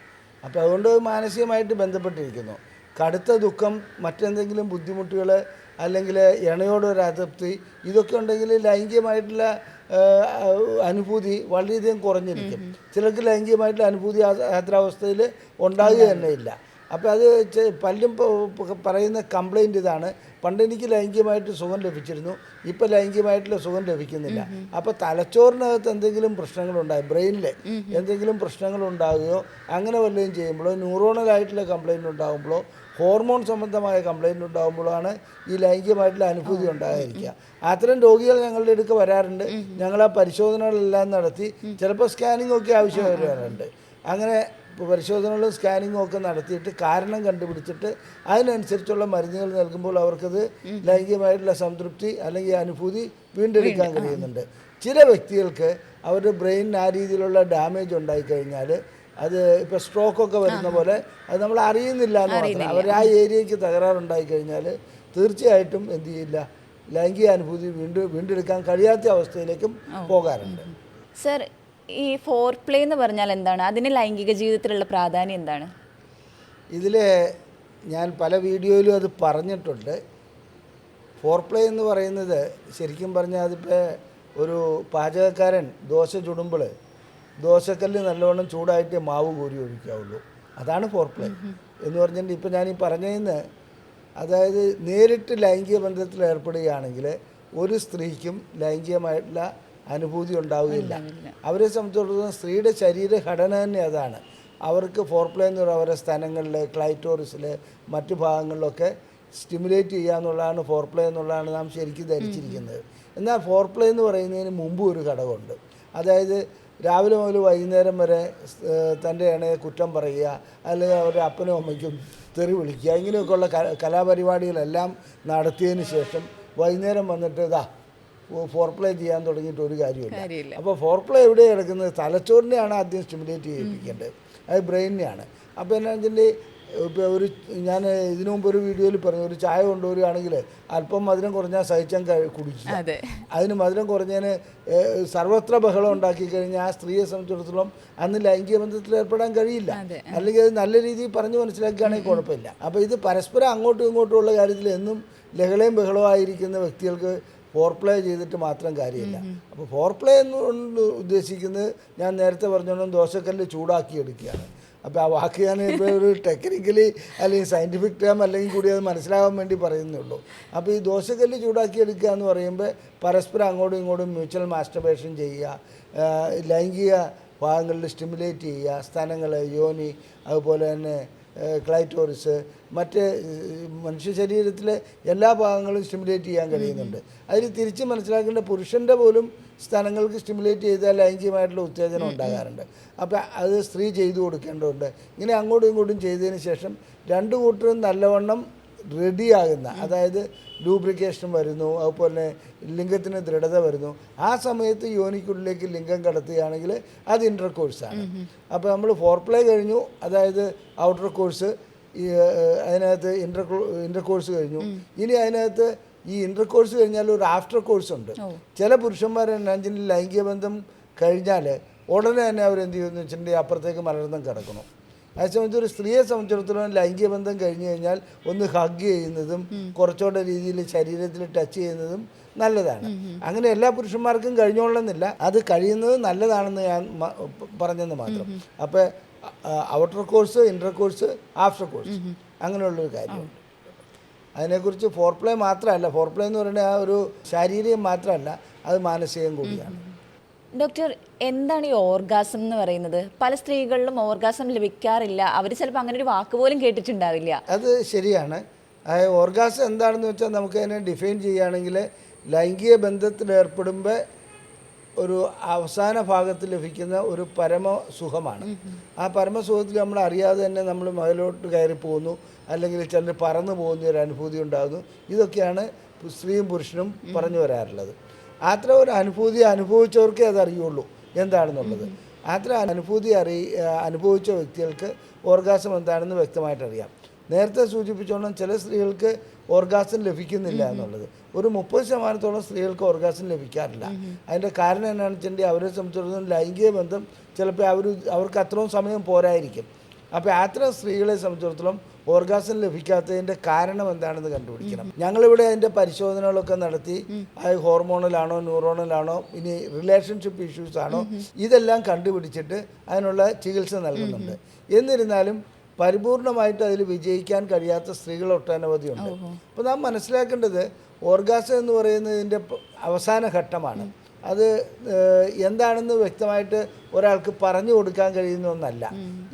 അപ്പോൾ അതുകൊണ്ട് മാനസികമായിട്ട് ബന്ധപ്പെട്ടിരിക്കുന്നു. കടുത്ത ദുഃഖം, മറ്റെന്തെങ്കിലും ബുദ്ധിമുട്ടുകൾ, അല്ലെങ്കിൽ ഇണയോടൊരു അതൃപ്തി, ഇതൊക്കെ ഉണ്ടെങ്കിൽ ലൈംഗികമായിട്ടുള്ള അനുഭൂതി വളരെയധികം കുറഞ്ഞിരിക്കും. ചിലർക്ക് ലൈംഗികമായിട്ടുള്ള അനുഭൂതി യാത്രാവസ്ഥയിൽ ഉണ്ടാകുക തന്നെ ഇല്ല. അപ്പോൾ അത് പലരും പറയുന്ന കംപ്ലൈൻറ്റ് ഇതാണ്, പണ്ട് എനിക്ക് ലൈംഗികമായിട്ട് സുഖം ലഭിച്ചിരുന്നു, ഇപ്പോൾ ലൈംഗികമായിട്ടുള്ള സുഖം ലഭിക്കുന്നില്ല. അപ്പോൾ തലച്ചോറിനകത്ത് എന്തെങ്കിലും പ്രശ്നങ്ങളുണ്ടായി, ബ്രെയിനിൽ എന്തെങ്കിലും പ്രശ്നങ്ങളുണ്ടാകുകയോ അങ്ങനെ വല്ലതും ചെയ്യുമ്പോഴോ, ന്യൂറോണലായിട്ടുള്ള കംപ്ലൈൻറ്റ് ഉണ്ടാകുമ്പോഴോ, ഹോർമോൺ സംബന്ധമായ കംപ്ലൈൻറ്റ് ഉണ്ടാകുമ്പോഴാണ് ഈ ലൈംഗികമായിട്ടുള്ള അനുഭൂതി ഉണ്ടായിരിക്കുക. അത്തരം രോഗികൾ ഞങ്ങളുടെ അടുക്ക് വരാറുണ്ട്. ഞങ്ങൾ ആ പരിശോധനകളെല്ലാം നടത്തി, ചിലപ്പോൾ സ്കാനിങ് ഒക്കെ ആവശ്യം വരാറുണ്ട്. അങ്ങനെ പരിശോധനകളും സ്കാനിങ്ങും ഒക്കെ നടത്തിയിട്ട് കാരണം കണ്ടുപിടിച്ചിട്ട് അതിനനുസരിച്ചുള്ള മരുന്നുകൾ നൽകുമ്പോൾ അവർക്കത് ലൈംഗികമായിട്ടുള്ള സംതൃപ്തി അല്ലെങ്കിൽ അനുഭൂതി വീണ്ടെടുക്കാൻ കഴിയുന്നുണ്ട്. ചില വ്യക്തികൾക്ക് അവരുടെ ബ്രെയിനിന് ആ രീതിയിലുള്ള ഡാമേജ് ഉണ്ടായിക്കഴിഞ്ഞാൽ അത് ഇപ്പോൾ സ്ട്രോക്കൊക്കെ വരുന്ന പോലെ അത് നമ്മൾ അറിയുന്നില്ല എന്ന് മാത്രം. അവർ ആ ഏരിയയ്ക്ക് തകരാറുണ്ടായി കഴിഞ്ഞാൽ തീർച്ചയായിട്ടും എന്ത് ചെയ്യില്ല, ലൈംഗിക അനുഭൂതി വീണ്ടെടുക്കാൻ കഴിയാത്ത അവസ്ഥയിലേക്കും പോകാറുണ്ട്. സർ, ഈ ഫോർ പ്ലേ എന്ന് പറഞ്ഞാൽ എന്താണ്? അതിന് ലൈംഗിക ജീവിതത്തിലുള്ള പ്രാധാന്യം എന്താണ്? ഇതിൽ ഞാൻ പല വീഡിയോയിലും അത് പറഞ്ഞിട്ടുണ്ട്. ഫോർ പ്ലേ എന്ന് പറയുന്നത് ശരിക്കും പറഞ്ഞാൽ അതിപ്പോൾ ഒരു പാചകക്കാരൻ ദോശ ചുടുമ്പോൾ ദോശക്കല്ല് നല്ലവണ്ണം ചൂടായിട്ട് മാവ് കോരി ഒഴിക്കാവുള്ളൂ. അതാണ് ഫോർ പ്ലേ എന്ന് പറഞ്ഞിട്ട് ഇപ്പോൾ ഞാൻ ഈ പറഞ്ഞതിന്, അതായത് നേരിട്ട് ലൈംഗിക ബന്ധത്തിൽ ഏർപ്പെടുകയാണെങ്കിൽ ഒരു സ്ത്രീക്കും ലൈംഗികമായിട്ടുള്ള അനുഭൂതി ഉണ്ടാവുകയില്ല. അവരെ സംബന്ധിച്ചിടത്തോളം സ്ത്രീയുടെ ശരീരഘടന തന്നെ അതാണ്. അവർക്ക് ഫോർ പ്ലേ എന്ന് പറയുന്നത് അവരുടെ സ്ഥലങ്ങളിൽ, ക്ലൈറ്റോറിസിൽ, മറ്റു ഭാഗങ്ങളിലൊക്കെ സ്റ്റിമുലേറ്റ് ചെയ്യുക എന്നുള്ളതാണ് ഫോർ പ്ലേ എന്നുള്ളതാണ് നാം ശരിക്കും ധരിച്ചിരിക്കുന്നത്. എന്നാൽ ഫോർ പ്ലേ എന്ന് പറയുന്നതിന് മുമ്പ് ഒരു ഘടകമുണ്ട്. അതായത് രാവിലെ മുതൽ വൈകുന്നേരം വരെ തൻ്റെ ഇണയെ കുറ്റം പറയുക, അല്ലെങ്കിൽ അവരുടെ അപ്പനും അമ്മയ്ക്കും തെറി വിളിക്കുക, ഇങ്ങനെയൊക്കെയുള്ള കലാപരിപാടികളെല്ലാം നടത്തിയതിന് ശേഷം വൈകുന്നേരം വന്നിട്ട് ഫോർ പ്ലേ ചെയ്യാൻ തുടങ്ങിയിട്ട് ഒരു കാര്യമില്ല. അപ്പോൾ ഫോർ പ്ലേ എവിടെയാണ് കിടക്കുന്നത്? തലച്ചോറിനെയാണ് ആദ്യം സ്റ്റിമുലേറ്റ് ചെയ്യിപ്പിക്കേണ്ടത്, അത് ബ്രെയിനിനെയാണ്. അപ്പോൾ എന്നാ വെച്ചിട്ടുണ്ടെങ്കിൽ ഇപ്പോൾ ഞാൻ ഇതിനു മുമ്പ് ഒരു വീഡിയോയിൽ പറഞ്ഞു, ഒരു ചായ കൊണ്ടുവരികയാണെങ്കിൽ അല്പം മധുരം കുറഞ്ഞാൽ സഹിച്ചാൽ കുടിക്കുക. അതിന് മധുരം കുറഞ്ഞതിന് സർവത്ര ബഹളം ഉണ്ടാക്കി കഴിഞ്ഞാൽ ആ സ്ത്രീയെ സംബന്ധിച്ചിടത്തോളം അന്ന് ലൈംഗിക ബന്ധത്തിൽ ഏർപ്പെടാൻ കഴിയില്ല. അല്ലെങ്കിൽ അത് നല്ല രീതിയിൽ പറഞ്ഞു മനസ്സിലാക്കുകയാണെങ്കിൽ കുഴപ്പമില്ല. അപ്പോൾ ഇത് പരസ്പരം അങ്ങോട്ടും ഇങ്ങോട്ടുമുള്ള കാര്യത്തിൽ എന്നും ലഹളയും ബഹളമായിരിക്കുന്ന വ്യക്തികൾക്ക് ഫോർ പ്ലേ ചെയ്തിട്ട് മാത്രം കാര്യമില്ല. അപ്പോൾ ഫോർ പ്ലേ എന്നുകൊണ്ട് ഉദ്ദേശിക്കുന്നത് ഞാൻ നേരത്തെ പറഞ്ഞോളം ദോശക്കല്ല് ചൂടാക്കി എടുക്കുകയാണ്. അപ്പോൾ ആ വാക്ക് ഞാൻ ഇപ്പോൾ ഒരു ടെക്നിക്കലി അല്ലെങ്കിൽ സയൻറ്റിഫിക് ടേം അല്ലെങ്കിൽ കൂടി അത് മനസ്സിലാകാൻ വേണ്ടി പറയുന്നേ ഉള്ളൂ. അപ്പോൾ ഈ ദോശക്കല്ല് ചൂടാക്കി എടുക്കുക എന്ന് പറയുമ്പോൾ പരസ്പരം അങ്ങോട്ടും ഇങ്ങോട്ടും മ്യൂച്വൽ മാസ്റ്റർബേഷൻ ചെയ്യുക, ലൈംഗിക ഭാഗങ്ങളിൽ സ്റ്റിമുലേറ്റ് ചെയ്യുക, സ്ഥലങ്ങൾ, യോനി, അതുപോലെ തന്നെ ക്ലൈറ്റോറിസ്, മറ്റ് മനുഷ്യ ശരീരത്തിലെ എല്ലാ ഭാഗങ്ങളും സ്റ്റിമുലേറ്റ് ചെയ്യാൻ കഴിയുന്നുണ്ട്. അതിൽ തിരിച്ച് മനസ്സിലാക്കേണ്ട പുരുഷൻ്റെ പോലും സ്ഥലങ്ങൾക്ക് സ്റ്റിമുലേറ്റ് ചെയ്താൽ ലൈംഗികമായിട്ടുള്ള ഉത്തേജനം ഉണ്ടാകാറുണ്ട്. അപ്പോൾ അത് സ്ത്രീ ചെയ്തു കൊടുക്കേണ്ടതുണ്ട്. ഇങ്ങനെ അങ്ങോട്ടും ഇങ്ങോട്ടും ചെയ്തതിന് ശേഷം രണ്ടു കൂട്ടരും നല്ലവണ്ണം റെഡിയാകുന്ന, അതായത് ലൂബ്രിക്കേഷൻ വരുന്നു, അതുപോലെ ലിംഗത്തിന് ദൃഢത വരുന്നു. ആ സമയത്ത് യോനിക്കുള്ളിലേക്ക് ലിംഗം കടത്തുകയാണെങ്കിൽ അത് ഇൻ്റർ കോഴ്സാണ്. അപ്പോൾ നമ്മൾ ഫോർ പ്ലേ കഴിഞ്ഞു, അതായത് ഔട്ടർ കോഴ്സ്, ഈ അതിനകത്ത് ഇൻ്റർ കോഴ്സ് കഴിഞ്ഞു. ഇനി അതിനകത്ത് ഈ ഇൻ്റർ കോഴ്സ് കഴിഞ്ഞാൽ ഒരു ആഫ്റ്റർ കോഴ്സ് ഉണ്ട്. ചില പുരുഷന്മാരെന്നാ ലൈംഗിക ബന്ധം കഴിഞ്ഞാൽ ഉടനെ തന്നെ അവരെന്ത് ചെയ്യുമെന്ന് വെച്ചിട്ടുണ്ടെങ്കിൽ അപ്പുറത്തേക്ക് മലർന്നം കിടക്കണം. അതേസമയത്ത് ഒരു സ്ത്രീയെ സംബന്ധിച്ചിടത്തോളം ലൈംഗിക ബന്ധം കഴിഞ്ഞു കഴിഞ്ഞാൽ ഒന്ന് ഹഗ് ചെയ്യുന്നതും കുറച്ചുകൂടെ രീതിയിൽ ശരീരത്തിൽ ടച്ച് ചെയ്യുന്നതും നല്ലതാണ്. അങ്ങനെ എല്ലാ പുരുഷന്മാർക്കും കഴിഞ്ഞോളണമെന്നില്ല, അത് കഴിയുന്നത് നല്ലതാണെന്ന് ഞാൻ പറഞ്ഞെന്ന് മാത്രം. അപ്പോൾ ഔട്ടർ കോഴ്സ്, ഇൻ്റർ കോഴ്സ്, ആഫ്റ്റർ കോഴ്സ്, അങ്ങനെയുള്ളൊരു കാര്യമുണ്ട്. അതിനെക്കുറിച്ച് ഫോർ പ്ലേ മാത്രമല്ല, ഫോർ പ്ലേ എന്ന് പറയുന്നത് ആ ഒരു ശാരീരികം മാത്രമല്ല, അത് മാനസികം കൂടിയാണ്. ഡോക്ടർ, എന്താണ് ഈ ഓർഗാസം എന്ന് പറയുന്നത്? പല സ്ത്രീകളിലും ഓർഗാസം ലഭിക്കാറില്ല, അവർ ചിലപ്പോൾ അങ്ങനെ ഒരു വാക്ക് പോലും കേട്ടിട്ടുണ്ടാവില്ല. അത് ശരിയാണ്. ഓർഗാസം എന്താണെന്ന് വെച്ചാൽ നമുക്കതിനെ ഡിഫൈൻ ചെയ്യുകയാണെങ്കിൽ ലൈംഗിക ബന്ധത്തിൽ ഏർപ്പെടുമ്പോൾ ഒരു അവസാന ഭാഗത്ത് ലഭിക്കുന്ന ഒരു പരമസുഖമാണ്. ആ പരമസുഖത്തിൽ നമ്മൾ അറിയാതെ തന്നെ നമ്മൾ മുകളിലോട്ട് കയറി പോകുന്നു, അല്ലെങ്കിൽ ചിലർ പറന്നു പോകുന്ന ഒരു അനുഭൂതി ഉണ്ടാകുന്നു. ഇതൊക്കെയാണ് സ്ത്രീയും പുരുഷനും പറഞ്ഞു വരാറുള്ളത്. അത്ര ഒരു അനുഭൂതി അനുഭവിച്ചവർക്കേ അതറിയുള്ളൂ എന്താണെന്നുള്ളത്. അത്ര അനുഭൂതി അനുഭവിച്ച വ്യക്തികൾക്ക് ഓർഗാസം എന്താണെന്ന് വ്യക്തമായിട്ടറിയാം. നേരത്തെ സൂചിപ്പിച്ചോണം ചില സ്ത്രീകൾക്ക് ഓർഗാസം ലഭിക്കുന്നില്ല എന്നുള്ളത്. ഒരു 30% സ്ത്രീകൾക്ക് ഓർഗാസം ലഭിക്കാറില്ല. അതിൻ്റെ കാരണം എന്നാണെന്ന് വെച്ചിട്ടുണ്ടെങ്കിൽ അവരെ സംബന്ധിച്ചിടത്തോളം ലൈംഗിക ബന്ധം ചിലപ്പോൾ അവർക്ക് അത്രയും സമയം പോരായിരിക്കും. അപ്പോൾ അത്തരം സ്ത്രീകളെ സംബന്ധിച്ചിടത്തോളം ഓർഗാസം ലഭിക്കാത്തതിൻ്റെ കാരണം എന്താണെന്ന് കണ്ടുപിടിക്കണം. ഞങ്ങളിവിടെ അതിൻ്റെ പരിശോധനകളൊക്കെ നടത്തി, അത് ഹോർമോണലാണോ ന്യൂറോണലാണോ ഇനി റിലേഷൻഷിപ്പ് ഇഷ്യൂസ് ആണോ ഇതെല്ലാം കണ്ടുപിടിച്ചിട്ട് അതിനുള്ള ചികിത്സ നൽകുന്നുണ്ട്. എന്നിരുന്നാലും പരിപൂർണമായിട്ട് അതിൽ വിജയിക്കാൻ കഴിയാത്ത സ്ത്രീകൾ ഒട്ടനവധിയുണ്ട്. അപ്പോൾ നാം മനസ്സിലാക്കേണ്ടത് ഓർഗാസം എന്ന് പറയുന്നതിൻ്റെ അവസാന ഘട്ടമാണ്. അത് എന്താണെന്ന് വ്യക്തമായിട്ട് ഒരാൾക്ക് പറഞ്ഞു കൊടുക്കാൻ കഴിയുന്ന ഒന്നല്ല.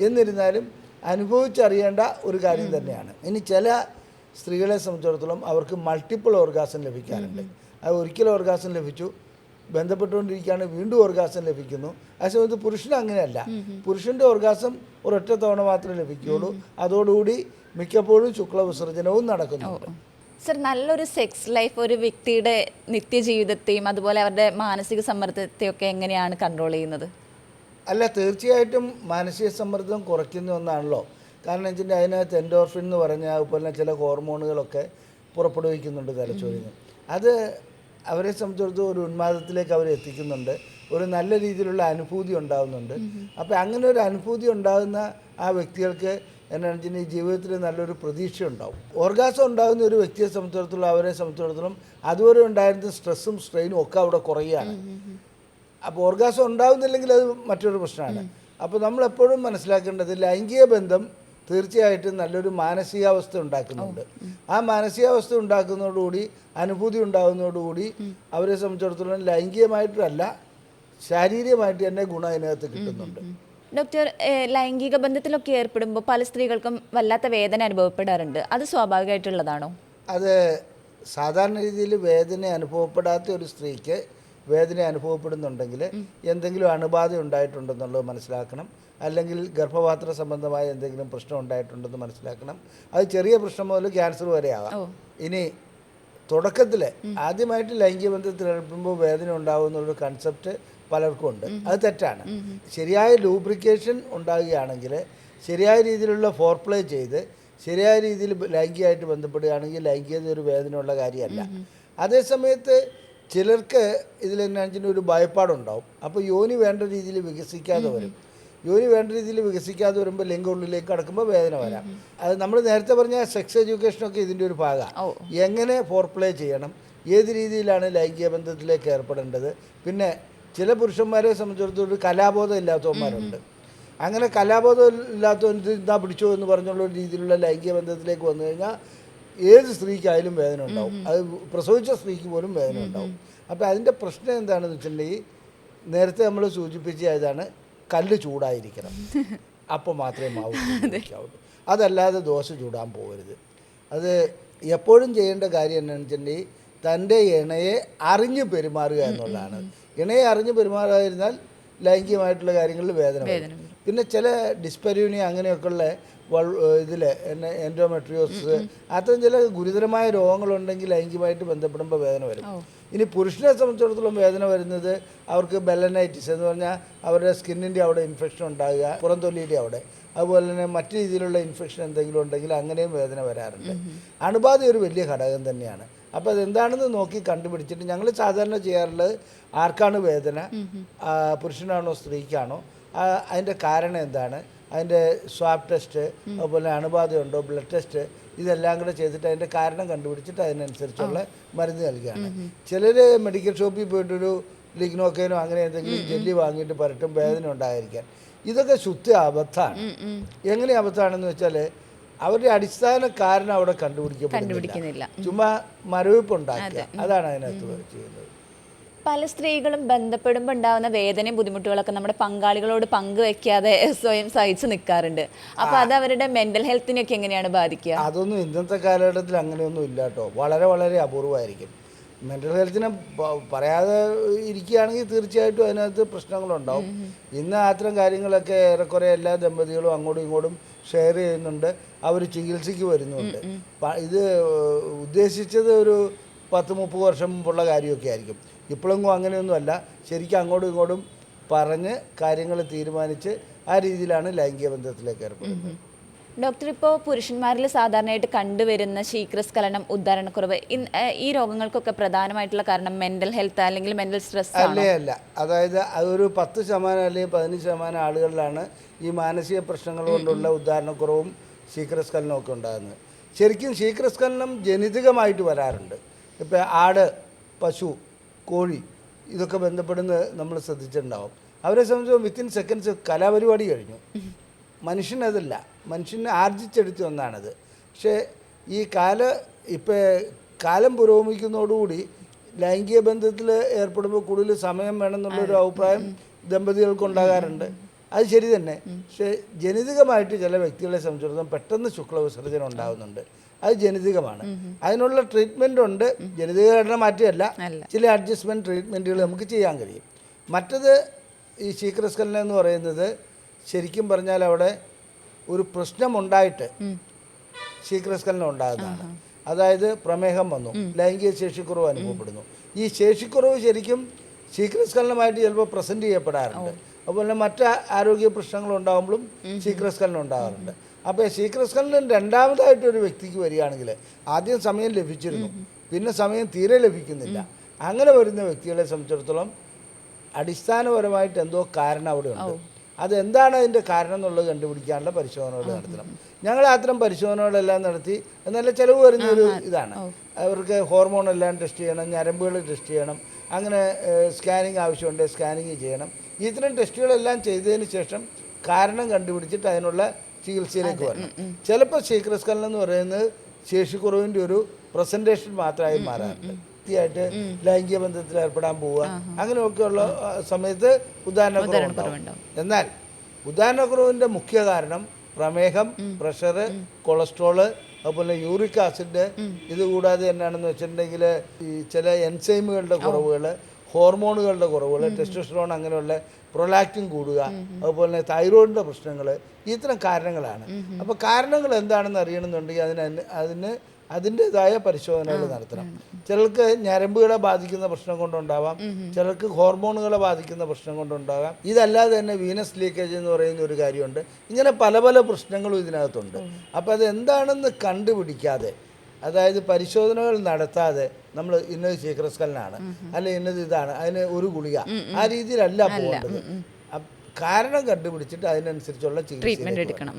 എന്നിരുന്നാലും അനുഭവിച്ചറിയേണ്ട ഒരു കാര്യം തന്നെയാണ്. ഇനി ചില സ്ത്രീകളെ സംബന്ധിച്ചിടത്തോളം അവർക്ക് മൾട്ടിപ്പിൾ ഓർഗാസം ലഭിക്കാറുണ്ട്. അത് ഒരിക്കൽ ഓർഗാസം ലഭിച്ചു, ബന്ധപ്പെട്ടുകൊണ്ടിരിക്കുകയാണ്, വീണ്ടും ഓർഗാസം ലഭിക്കുന്നു. ആ സമയത്ത് പുരുഷന് അങ്ങനെയല്ല. പുരുഷൻ്റെ ഓർഗാസം ഒരൊറ്റ തവണ മാത്രമേ ലഭിക്കുകയുള്ളൂ. അതോടുകൂടി മിക്കപ്പോഴും ശുക്ലവിസർജനവും നടക്കുന്നുണ്ട്. സർ, നല്ലൊരു സെക്സ് ലൈഫ് ഒരു വ്യക്തിയുടെ നിത്യജീവിതത്തെയും അതുപോലെ അവരുടെ മാനസിക സമ്മർദ്ദത്തെയൊക്കെ എങ്ങനെയാണ് കൺട്രോൾ ചെയ്യുന്നത്? അല്ല, തീർച്ചയായിട്ടും മാനസിക സമ്മർദ്ദം കുറയ്ക്കുന്ന ഒന്നാണല്ലോ. കാരണം വെച്ചിട്ടുണ്ടെങ്കിൽ അതിനകത്ത് എൻഡോർഫിൻ എന്ന് പറഞ്ഞാൽ അതുപോലെ ചില ഹോർമോണുകളൊക്കെ പുറപ്പെടുവിക്കുന്നുണ്ട് തലച്ചോറിൽ നിന്ന്. അത് അവരെ സംബന്ധിച്ചിടത്തോളം ഒരു ഉന്മാദത്തിലേക്ക് അവരെ എത്തിക്കുന്നുണ്ട്, ഒരു നല്ല രീതിയിലുള്ള അനുഭൂതി ഉണ്ടാകുന്നുണ്ട്. അപ്പോൾ അങ്ങനെ ഒരു അനുഭൂതി ഉണ്ടാകുന്ന ആ വ്യക്തികൾക്ക് എന്നാണെന്ന് വെച്ചാൽ ജീവിതത്തിൽ നല്ലൊരു പ്രതീക്ഷ ഉണ്ടാവും. ഓർഗാസം ഉണ്ടാകുന്ന ഒരു വ്യക്തിയെ സംബന്ധിച്ചിടത്തോളം അവരെ സംബന്ധിച്ചിടത്തോളം അതുവരെ ഉണ്ടായിരുന്ന സ്ട്രെസ്സും സ്ട്രെയിനും ഒക്കെ അവിടെ കുറയുകയാണ്. അപ്പോൾ ഓർഗാസം ഉണ്ടാകുന്നില്ലെങ്കിൽ അത് മറ്റൊരു പ്രശ്നമാണ്. അപ്പോൾ നമ്മളെപ്പോഴും മനസ്സിലാക്കേണ്ടത് ലൈംഗിക ബന്ധം തീർച്ചയായിട്ടും നല്ലൊരു മാനസികാവസ്ഥ ഉണ്ടാക്കുന്നുണ്ട്. ആ മാനസികാവസ്ഥ ഉണ്ടാക്കുന്നതോടുകൂടി അനുഭൂതി ഉണ്ടാകുന്നതോടുകൂടി അവരെ സംബന്ധിച്ചിടത്തോളം ലൈംഗികമായിട്ടല്ല ശാരീരികമായിട്ട് തന്നെ ഗുണം അതിനകത്ത് കിട്ടുന്നുണ്ട്. ഡോക്ടർ, ലൈംഗിക ബന്ധത്തിലൊക്കെ ഏർപ്പെടുമ്പോൾ പല സ്ത്രീകൾക്കും വല്ലാത്ത വേദന അനുഭവപ്പെടാറുണ്ട്. അത് സ്വാഭാവികമായിട്ടുള്ളതാണോ? അത് സാധാരണ രീതിയിൽ വേദന അനുഭവപ്പെടാത്ത ഒരു സ്ത്രീക്ക് വേദന അനുഭവപ്പെടുന്നുണ്ടെങ്കിൽ എന്തെങ്കിലും അണുബാധ ഉണ്ടായിട്ടുണ്ടെന്നുള്ളത് മനസ്സിലാക്കണം. അല്ലെങ്കിൽ ഗർഭപാത്ര സംബന്ധമായ എന്തെങ്കിലും പ്രശ്നം ഉണ്ടായിട്ടുണ്ടെന്ന് മനസ്സിലാക്കണം. അത് ചെറിയ പ്രശ്നം മുതൽ ക്യാൻസർ വരെ ആകാം. ഇനി തുടക്കത്തിൽ ആദ്യമായിട്ട് ലൈംഗിക ബന്ധത്തിൽ ഏർപ്പെടുമ്പോൾ വേദന ഉണ്ടാകുന്നൊരു കൺസെപ്റ്റ് പലർക്കും ഉണ്ട്. അത് തെറ്റാണ്. ശരിയായ ലൂബ്രിക്കേഷൻ ഉണ്ടാകുകയാണെങ്കിൽ, ശരിയായ രീതിയിലുള്ള ഫോർപ്ലേ ചെയ്ത് ശരിയായ രീതിയിൽ ലൈംഗികമായിട്ട് ബന്ധപ്പെടുകയാണെങ്കിൽ ലൈംഗികത ഒരു വേദനയുള്ള കാര്യമല്ല. അതേസമയത്ത് ചിലർക്ക് ഇതിലെന്നു ഒരു ഭയപ്പാടുണ്ടാവും. അപ്പോൾ യോനി വേണ്ട രീതിയിൽ വികസിക്കാതെ വരും. യോനി വേണ്ട രീതിയിൽ വികസിക്കാതെ വരുമ്പോൾ ലിംഗ ഉള്ളിലേക്ക് കടക്കുമ്പോൾ വേദന വരാം. അത് നമ്മൾ നേരത്തെ പറഞ്ഞ സെക്സ് എഡ്യൂക്കേഷനൊക്കെ ഇതിൻ്റെ ഒരു ഭാഗമാണ്. എങ്ങനെ ഫോർപ്ലേ ചെയ്യണം, ഏത് രീതിയിലാണ് ലൈംഗിക ബന്ധത്തിലേക്ക് ഏർപ്പെടേണ്ടത്. പിന്നെ ചില പുരുഷന്മാരെ സംബന്ധിച്ചിടത്തോളം ഒരു കലാബോധം ഇല്ലാത്തവന്മാരുണ്ട്. അങ്ങനെ കലാബോധം ഇല്ലാത്തവൻ ഇതാ പിടിച്ചോ എന്ന് പറഞ്ഞുള്ള ഒരു രീതിയിലുള്ള ലൈംഗിക ബന്ധത്തിലേക്ക് വന്നു കഴിഞ്ഞാൽ ഏത് സ്ത്രീക്കായാലും വേദന ഉണ്ടാവും. അത് പ്രസവിച്ച സ്ത്രീക്ക് പോലും വേദന ഉണ്ടാവും. അപ്പോൾ അതിൻ്റെ പ്രശ്നം എന്താണെന്ന് വെച്ചിട്ടുണ്ടെങ്കിൽ നേരത്തെ നമ്മൾ സൂചിപ്പിച്ച ഇതാണ്, കല്ല് ചൂടായിരിക്കണം, അപ്പോൾ മാത്രമേ മാവ് ഉപയോഗിക്കാവുള്ളൂ. അതല്ലാതെ ദോശ ചൂടാൻ പോകരുത്. അത് എപ്പോഴും ചെയ്യേണ്ട കാര്യം എന്താണെന്ന് വെച്ചിട്ടുണ്ടെങ്കിൽ തൻ്റെ ഇണയെ അറിഞ്ഞ് പെരുമാറുക എന്നുള്ളതാണ്. ഇണയെ അറിഞ്ഞ് പെരുമാറാതിരുന്നാൽ ലൈംഗികമായിട്ടുള്ള കാര്യങ്ങളിൽ വേദന വരും. പിന്നെ ചില ഡിസ്പെരൂനിയ അങ്ങനെയൊക്കെയുള്ള ഇതിൽ എൻഡോമെട്രിയോസിസ് അത്തരം ചില ഗുരുതരമായ രോഗങ്ങളുണ്ടെങ്കിൽ ലൈംഗികമായിട്ട് ബന്ധപ്പെടുമ്പോൾ വേദന വരും. ഇനി പുരുഷനെ സംബന്ധിച്ചിടത്തോളം വേദന വരുന്നത് അവർക്ക് ബെലനൈറ്റിസ് എന്ന് പറഞ്ഞാൽ അവരുടെ സ്കിന്നിൻ്റെ അവിടെ ഇൻഫെക്ഷൻ ഉണ്ടാകുക, പുറംതൊല്ലിയുടെ അവിടെ, അതുപോലെ തന്നെ മറ്റു രീതിയിലുള്ള ഇൻഫെക്ഷൻ എന്തെങ്കിലും ഉണ്ടെങ്കിൽ അങ്ങനെയും വേദന വരാറുണ്ട്. അണുബാധ ഒരു വലിയ ഘടകം തന്നെയാണ്. അപ്പോൾ അതെന്താണെന്ന് നോക്കി കണ്ടുപിടിച്ചിട്ട് ഞങ്ങൾ സാധാരണ ചെയ്യാറുള്ളത്, ആർക്കാണ് വേദന, പുരുഷനാണോ സ്ത്രീക്കാണോ, അതിൻ്റെ കാരണം എന്താണ്, അതിൻ്റെ സ്വാബ് ടെസ്റ്റ്, അതുപോലെ അണുബാധയുണ്ടോ, ബ്ലഡ് ടെസ്റ്റ്, ഇതെല്ലാം കൂടെ ചെയ്തിട്ട് അതിൻ്റെ കാരണം കണ്ടുപിടിച്ചിട്ട് അതിനനുസരിച്ചുള്ള മരുന്ന് നൽകുകയാണ്. ചിലർ മെഡിക്കൽ ഷോപ്പിൽ പോയിട്ടൊരു ലിഗ്നോക്കൈനോ അങ്ങനെ എന്തെങ്കിലും ജെല്ലി വാങ്ങിയിട്ട് പരട്ടും വേദന ഉണ്ടായിരിക്കാൻ. ഇതൊക്കെ ശുദ്ധ അബദ്ധമാണ്. എങ്ങനെ അബദ്ധമാണെന്ന് വെച്ചാൽ അവരുടെ അടിസ്ഥാന കാരണം അവിടെ കണ്ടുപിടിക്കപ്പെടുന്നില്ല. ചുമ്മാ മരവിപ്പ് ഉണ്ടാക്കുക, അതാണ് അതിനകത്ത് ചെയ്യുന്നത്. പല സ്ത്രീകളും ബന്ധപ്പെടുമ്പോൾ ഉണ്ടാകുന്ന വേദനയും ബുദ്ധിമുട്ടുകളൊക്കെ നമ്മുടെ പങ്കാളികളോട് പങ്കുവെക്കാതെ സ്വയം സഹിച്ച് നിൽക്കാറുണ്ട്. അപ്പോൾ അത് അവരുടെ മെൻ്റൽ ഹെൽത്തിനെയൊക്കെ എങ്ങനെയാണ് ബാധിക്കുക? അതൊന്നും ഇന്നത്തെ കാലഘട്ടത്തിൽ അങ്ങനെയൊന്നും ഇല്ല കേട്ടോ. വളരെ വളരെ അപൂർവമായിരിക്കും. മെൻ്റൽ ഹെൽത്തിനെ പറയാതെ ഇരിക്കുകയാണെങ്കിൽ തീർച്ചയായിട്ടും അതിനകത്ത് പ്രശ്നങ്ങളുണ്ടാവും. ഇന്ന് അത്തരം കാര്യങ്ങളൊക്കെ ഏറെക്കുറെ എല്ലാ ദമ്പതികളും അങ്ങോട്ടും ഇങ്ങോട്ടും ഷെയർ ചെയ്യുന്നുണ്ട്, അവർ ചികിത്സയ്ക്ക് വരുന്നുണ്ട്. ഇത് ഉദ്ദേശിച്ചത് ഒരു 10-30 വർഷം മുമ്പുള്ള കാര്യമൊക്കെ ആയിരിക്കും. ഇപ്പോഴെങ്കിലും അങ്ങനെയൊന്നുമല്ല. ശരിക്കും അങ്ങോട്ടും ഇങ്ങോട്ടും പറഞ്ഞ് കാര്യങ്ങൾ തീരുമാനിച്ച് ആ രീതിയിലാണ് ലൈംഗിക ബന്ധത്തിലേക്ക് ഏർപ്പെടുന്നത്. ഡോക്ടർ, ഇപ്പോൾ പുരുഷന്മാരിൽ സാധാരണയായിട്ട് കണ്ടുവരുന്ന ശീഘ്രസ്ഖലനം, ഉദ്ധാരണക്കുറവ്, ഈ രോഗങ്ങൾക്കൊക്കെ പ്രധാനമായിട്ടുള്ള കാരണം മെൻ്റൽ ഹെൽത്ത് അല്ലെങ്കിൽ മെൻ്റൽ സ്ട്രെസ് അല്ല. അതായത് അതൊരു 10% അല്ലെങ്കിൽ 15% ആളുകളിലാണ് ഈ മാനസിക പ്രശ്നങ്ങൾ കൊണ്ടുള്ള ഉദ്ധാരണക്കുറവും ശീഘ്രസ്ഖലനവും ഒക്കെ ഉണ്ടാകുന്നത്. ശരിക്കും ശീഘ്രസ്ഖലനം ജനിതകമായിട്ട് വരാറുണ്ട്. ഇപ്പോൾ ആട്, പശു, കോഴി ഇതൊക്കെ ബന്ധപ്പെടുന്നത് നമ്മൾ ശ്രദ്ധിച്ചിട്ടുണ്ടാവും. അവരെ സംബന്ധിച്ച് വിത്തിൻ സെക്കൻഡ്സ് കലാപരിപാടി കഴിഞ്ഞു. മനുഷ്യനതല്ല. മനുഷ്യനെ ആർജിച്ചെടുത്ത ഒന്നാണത്. പക്ഷേ ഈ കാലം പുരോഗമിക്കുന്നതോടുകൂടി ലൈംഗിക ബന്ധത്തിൽ ഏർപ്പെടുമ്പോൾ കൂടുതൽ സമയം വേണമെന്നുള്ളൊരു അഭിപ്രായം ദമ്പതികൾക്കുണ്ടാകാറുണ്ട്. അത് ശരി തന്നെ. പക്ഷേ ജനിതകമായിട്ട് ചില വ്യക്തികളെ സംബന്ധിച്ചിടത്തോളം പെട്ടെന്ന് ശുക്ലവിസർജനം ഉണ്ടാകുന്നുണ്ട്. അത് ജനിതകമാണ്. അതിനുള്ള ട്രീറ്റ്മെൻ്റ് ഉണ്ട്. ജനിതക ഘടന മാറ്റിയല്ല, ചില അഡ്ജസ്റ്റ്മെൻറ്റ് ട്രീറ്റ്മെൻറ്റുകൾ നമുക്ക് ചെയ്യാൻ കഴിയും. മറ്റത് ഈ ശീഘ്രസ്ഖലനം എന്ന് പറയുന്നത് ശരിക്കും പറഞ്ഞാൽ അവിടെ ഒരു പ്രശ്നമുണ്ടായിട്ട് ശീഘ്രസ്ഖലനം ഉണ്ടാകുന്നതാണ്. അതായത് പ്രമേഹം വന്നു, ലൈംഗിക ശേഷിക്കുറവ് അനുഭവപ്പെടുന്നു. ഈ ശേഷിക്കുറവ് ശരിക്കും ശീഘ്രസ്ഖലനമായിട്ട് ചിലപ്പോൾ പ്രസൻറ്റ് ചെയ്യപ്പെടാറുണ്ട്. അതുപോലെ മറ്റ് ആരോഗ്യ പ്രശ്നങ്ങളുണ്ടാകുമ്പോഴും ശീഘ്രസ്ഖലനം ഉണ്ടാകാറുണ്ട്. അപ്പോൾ ശീഘ്രസ്ഖലനം രണ്ടാമതായിട്ടൊരു വ്യക്തിക്ക് വരികയാണെങ്കിൽ ആദ്യം സമയം ലഭിച്ചിരുന്നു, പിന്നെ സമയം തീരെ ലഭിക്കുന്നില്ല. അങ്ങനെ വരുന്ന വ്യക്തികളെ സംബന്ധിച്ചിടത്തോളം അടിസ്ഥാനപരമായിട്ട് എന്തോ കാരണം അവിടെ ഉണ്ട്. അതെന്താണ് അതിൻ്റെ കാരണം എന്നുള്ളത് കണ്ടുപിടിക്കാനുള്ള പരിശോധനകൾ നടത്തണം. ഞങ്ങൾ അത്തരം പരിശോധനകളെല്ലാം നടത്തി. നല്ല ചിലവ് വരുന്നൊരു ഇതാണ്. അവർക്ക് ഹോർമോണെല്ലാം ടെസ്റ്റ് ചെയ്യണം, ഞരമ്പുകൾ ടെസ്റ്റ് ചെയ്യണം, അങ്ങനെ സ്കാനിങ് ആവശ്യമുണ്ട്, സ്കാനിങ് ചെയ്യണം. ഇത്തരം ടെസ്റ്റുകളെല്ലാം ചെയ്തതിന് ശേഷം കാരണം കണ്ടുപിടിച്ചിട്ട് അതിനുള്ള ചികിത്സയിലേക്ക് വരണം. ചിലപ്പോൾ ശീഘ്രസ്ഖലനം എന്ന് പറയുന്നത് ശേഷിക്കുറവിൻ്റെ ഒരു പ്രസൻറ്റേഷൻ മാത്രമായി മാറാറുണ്ട്. വൃത്തിയായിട്ട് ലൈംഗിക ബന്ധത്തിൽ ഏർപ്പെടാൻ പോവുക, അങ്ങനെയൊക്കെയുള്ള സമയത്ത് ഉദാഹരണക്കുറവുണ്ടാവും. എന്നാൽ ഉദാഹരണക്കുറവിൻ്റെ മുഖ്യ കാരണം പ്രമേഹം, പ്രഷർ, കൊളസ്ട്രോള്, അതുപോലെ യൂറിക് ആസിഡ്, ഇതുകൂടാതെ എന്നാണെന്ന് വെച്ചിട്ടുണ്ടെങ്കിൽ ഈ ചില എൻസൈമുകളുടെ കുറവുകൾ, ഹോർമോണുകളുടെ കുറവുകൾ, ടെസ്റ്റോസ്റ്ററോൺ, അങ്ങനെയുള്ള പ്രൊലാക്റ്റിൻ കൂടുക, അതുപോലെ തൈറോയിഡിൻ്റെ പ്രശ്നങ്ങൾ, ഇത്തരം കാരണങ്ങളാണ്. അപ്പോൾ കാരണങ്ങൾ എന്താണെന്ന് അറിയണമെന്നുണ്ടെങ്കിൽ അതിൻ്റെതായ പരിശോധനകൾ നടത്തണം. ചിലർക്ക് ഞരമ്പുകളെ ബാധിക്കുന്ന പ്രശ്നം കൊണ്ടുണ്ടാവാം, ചിലർക്ക് ഹോർമോണുകളെ ബാധിക്കുന്ന പ്രശ്നം കൊണ്ടുണ്ടാകാം. ഇതല്ലാതെ തന്നെ വീനസ് ലീക്കേജ് എന്ന് പറയുന്ന ഒരു കാര്യമുണ്ട്. ഇങ്ങനെ പല പല പ്രശ്നങ്ങളും ഇതിനകത്തുണ്ട്. അപ്പോൾ അതെന്താണെന്ന് കണ്ടുപിടിക്കാതെ, അതായത് പരിശോധനകൾ നടത്താതെ നമ്മൾ ഇന്നത് ശീഘ്രസ്ഖലനാണ് അല്ലെ ഇന്നത് ഇതാണ്, അതിന് ഒരു ഗുളിക, ആ രീതിയിലല്ല പോകേണ്ടത്. കാരണം കണ്ടുപിടിച്ചിട്ട് അതിനനുസരിച്ചുള്ള ട്രീറ്റ്മെൻറ്റ് എടുക്കണം.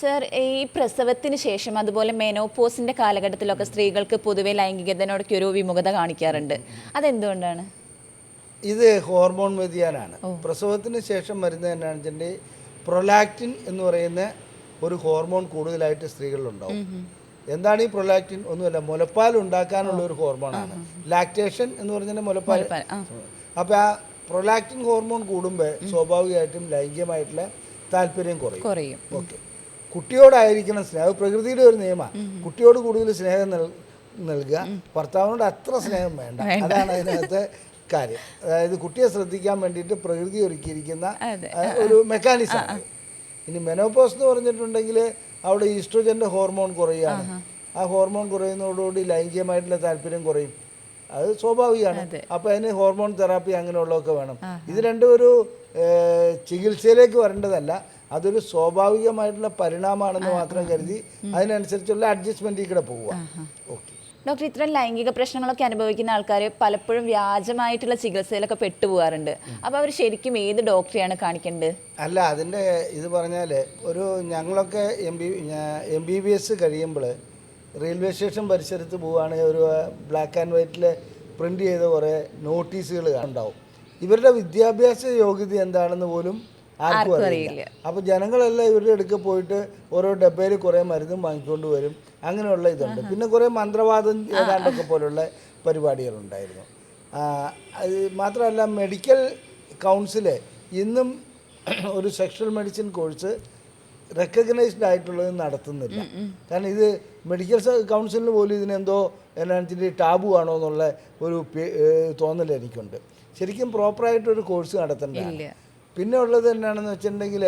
സർ, ഈ പ്രസവത്തിന് ശേഷം അതുപോലെ മെനോപോസിൻ്റെ കാലഘട്ടത്തിലൊക്കെ സ്ത്രീകൾക്ക് പൊതുവെ ലൈംഗികതയോടൊക്കെ ഒരു വിമുഖത കാണിക്കാറുണ്ട്. അതെന്തുകൊണ്ടാണ്? ഇത് ഹോർമോൺ വ്യതിയാനാണ്. പ്രസവത്തിന് ശേഷം വരുന്നത് എന്നാണെന്ന് വെച്ചിട്ടുണ്ടെങ്കിൽ പ്രൊലാക്റ്റിൻ എന്ന് പറയുന്ന ഒരു ഹോർമോൺ കൂടുതലായിട്ട് സ്ത്രീകളിലുണ്ടാവും. എന്താണ് ഈ പ്രൊലാക്റ്റിൻ? ഒന്നുമല്ല, മുലപ്പാൽ ഉണ്ടാക്കാനുള്ള ഒരു ഹോർമോണാണ്. ലാക്ടേഷൻ എന്ന് പറഞ്ഞാൽ മുലപ്പാൽ. അപ്പോൾ ആ പ്രൊലാക്റ്റിൻ ഹോർമോൺ കൂടുമ്പോൾ സ്വാഭാവികമായിട്ടും ലൈംഗികമായിട്ടുള്ള താല്പര്യം കുറയും. ഓക്കെ, കുട്ടിയോടായിരിക്കണം സ്നേഹം. അത് പ്രകൃതിയുടെ ഒരു നിയമമാണ്. കുട്ടിയോട് കൂടുതൽ സ്നേഹം നൽകുക, ഭർത്താവിനോട് അത്ര സ്നേഹം വേണ്ട. അതാണ് അതിനകത്തെ കാര്യം. അതായത് കുട്ടിയെ ശ്രദ്ധിക്കാൻ വേണ്ടിയിട്ട് പ്രകൃതി ഒരുക്കിയിരിക്കുന്ന ഒരു മെക്കാനിസമാണ്. ഇനി മെനോപോസ് എന്ന് പറഞ്ഞിട്ടുണ്ടെങ്കിൽ അവിടെ ഈസ്ട്രോജൻ്റെ ഹോർമോൺ കുറയുകയാണ്. ആ ഹോർമോൺ കുറയുന്നതോടുകൂടി ലൈംഗികമായിട്ടുള്ള താല്പര്യം കുറയും. അത് സ്വാഭാവികമാണ്. അപ്പോൾ അതിന് ഹോർമോൺ തെറാപ്പി അങ്ങനെയുള്ളതൊക്കെ വേണം. ഇത് രണ്ടും ഒരു ചികിത്സയിലേക്ക് വരേണ്ടതല്ല, അതൊരു സ്വാഭാവികമായിട്ടുള്ള പരിണാമമാണെന്ന് മാത്രം കരുതി അതിനനുസരിച്ചുള്ള അഡ്ജസ്റ്റ്മെൻറ്റിൽ കൂടെ പോവുക. ഓക്കെ ഡോക്ടർ, ഇത്തരം ലൈംഗിക പ്രശ്നങ്ങളൊക്കെ അനുഭവിക്കുന്ന ആൾക്കാർ പലപ്പോഴും വ്യാജമായിട്ടുള്ള ചികിത്സയിലൊക്കെ പെട്ടുപോകാറുണ്ട്. അപ്പോൾ അവർ ശരിക്കും ഏത് ഡോക്ടറെയാണ് കാണിക്കേണ്ടത്? അല്ല, അതിൻ്റെ ഇത് പറഞ്ഞാൽ ഞങ്ങളൊക്കെ MBBS കഴിയുമ്പോൾ റെയിൽവേ സ്റ്റേഷൻ പരിസരത്ത് പോവുകയാണെങ്കിൽ ഒരു ബ്ലാക്ക് ആൻഡ് വൈറ്റിൽ പ്രിൻ്റ് ചെയ്ത കുറേ നോട്ടീസുകൾ ഉണ്ടാവും. ഇവരുടെ വിദ്യാഭ്യാസ യോഗ്യത എന്താണെന്ന് പോലും ആർക്കും അറിയില്ല. അപ്പോൾ ജനങ്ങളെല്ലാം ഇവരുടെ അടുക്ക പോയിട്ട് ഓരോ ഡബ്ബയിൽ കുറേ മരുന്നും വാങ്ങിക്കൊണ്ട് വരും. അങ്ങനെയുള്ള ഇതുണ്ട്. പിന്നെ കുറേ മന്ത്രവാദം ഏതാണ്ടൊക്കെ പോലുള്ള പരിപാടികളുണ്ടായിരുന്നു. അത് മാത്രമല്ല, മെഡിക്കൽ കൗൺസില് ഇന്നും ഒരു സെക്ഷൽ മെഡിസിൻ കോഴ്സ് റെക്കഗ്നൈസ്ഡ് ആയിട്ടുള്ളത് നടത്തുന്നില്ല. കാരണം ഇത് മെഡിക്കൽ കൗൺസിലിന് പോലും ഇതിനെന്തോ എന്നാണെന്ന് വെച്ചിട്ട് ടാബു ആണോ എന്നുള്ള ഒരു തോന്നൽ എനിക്കുണ്ട്. ശരിക്കും പ്രോപ്പറായിട്ടൊരു കോഴ്സ് നടത്തേണ്ടതാണ്. പിന്നെ ഉള്ളത് എന്നാണെന്ന് വെച്ചിട്ടുണ്ടെങ്കിൽ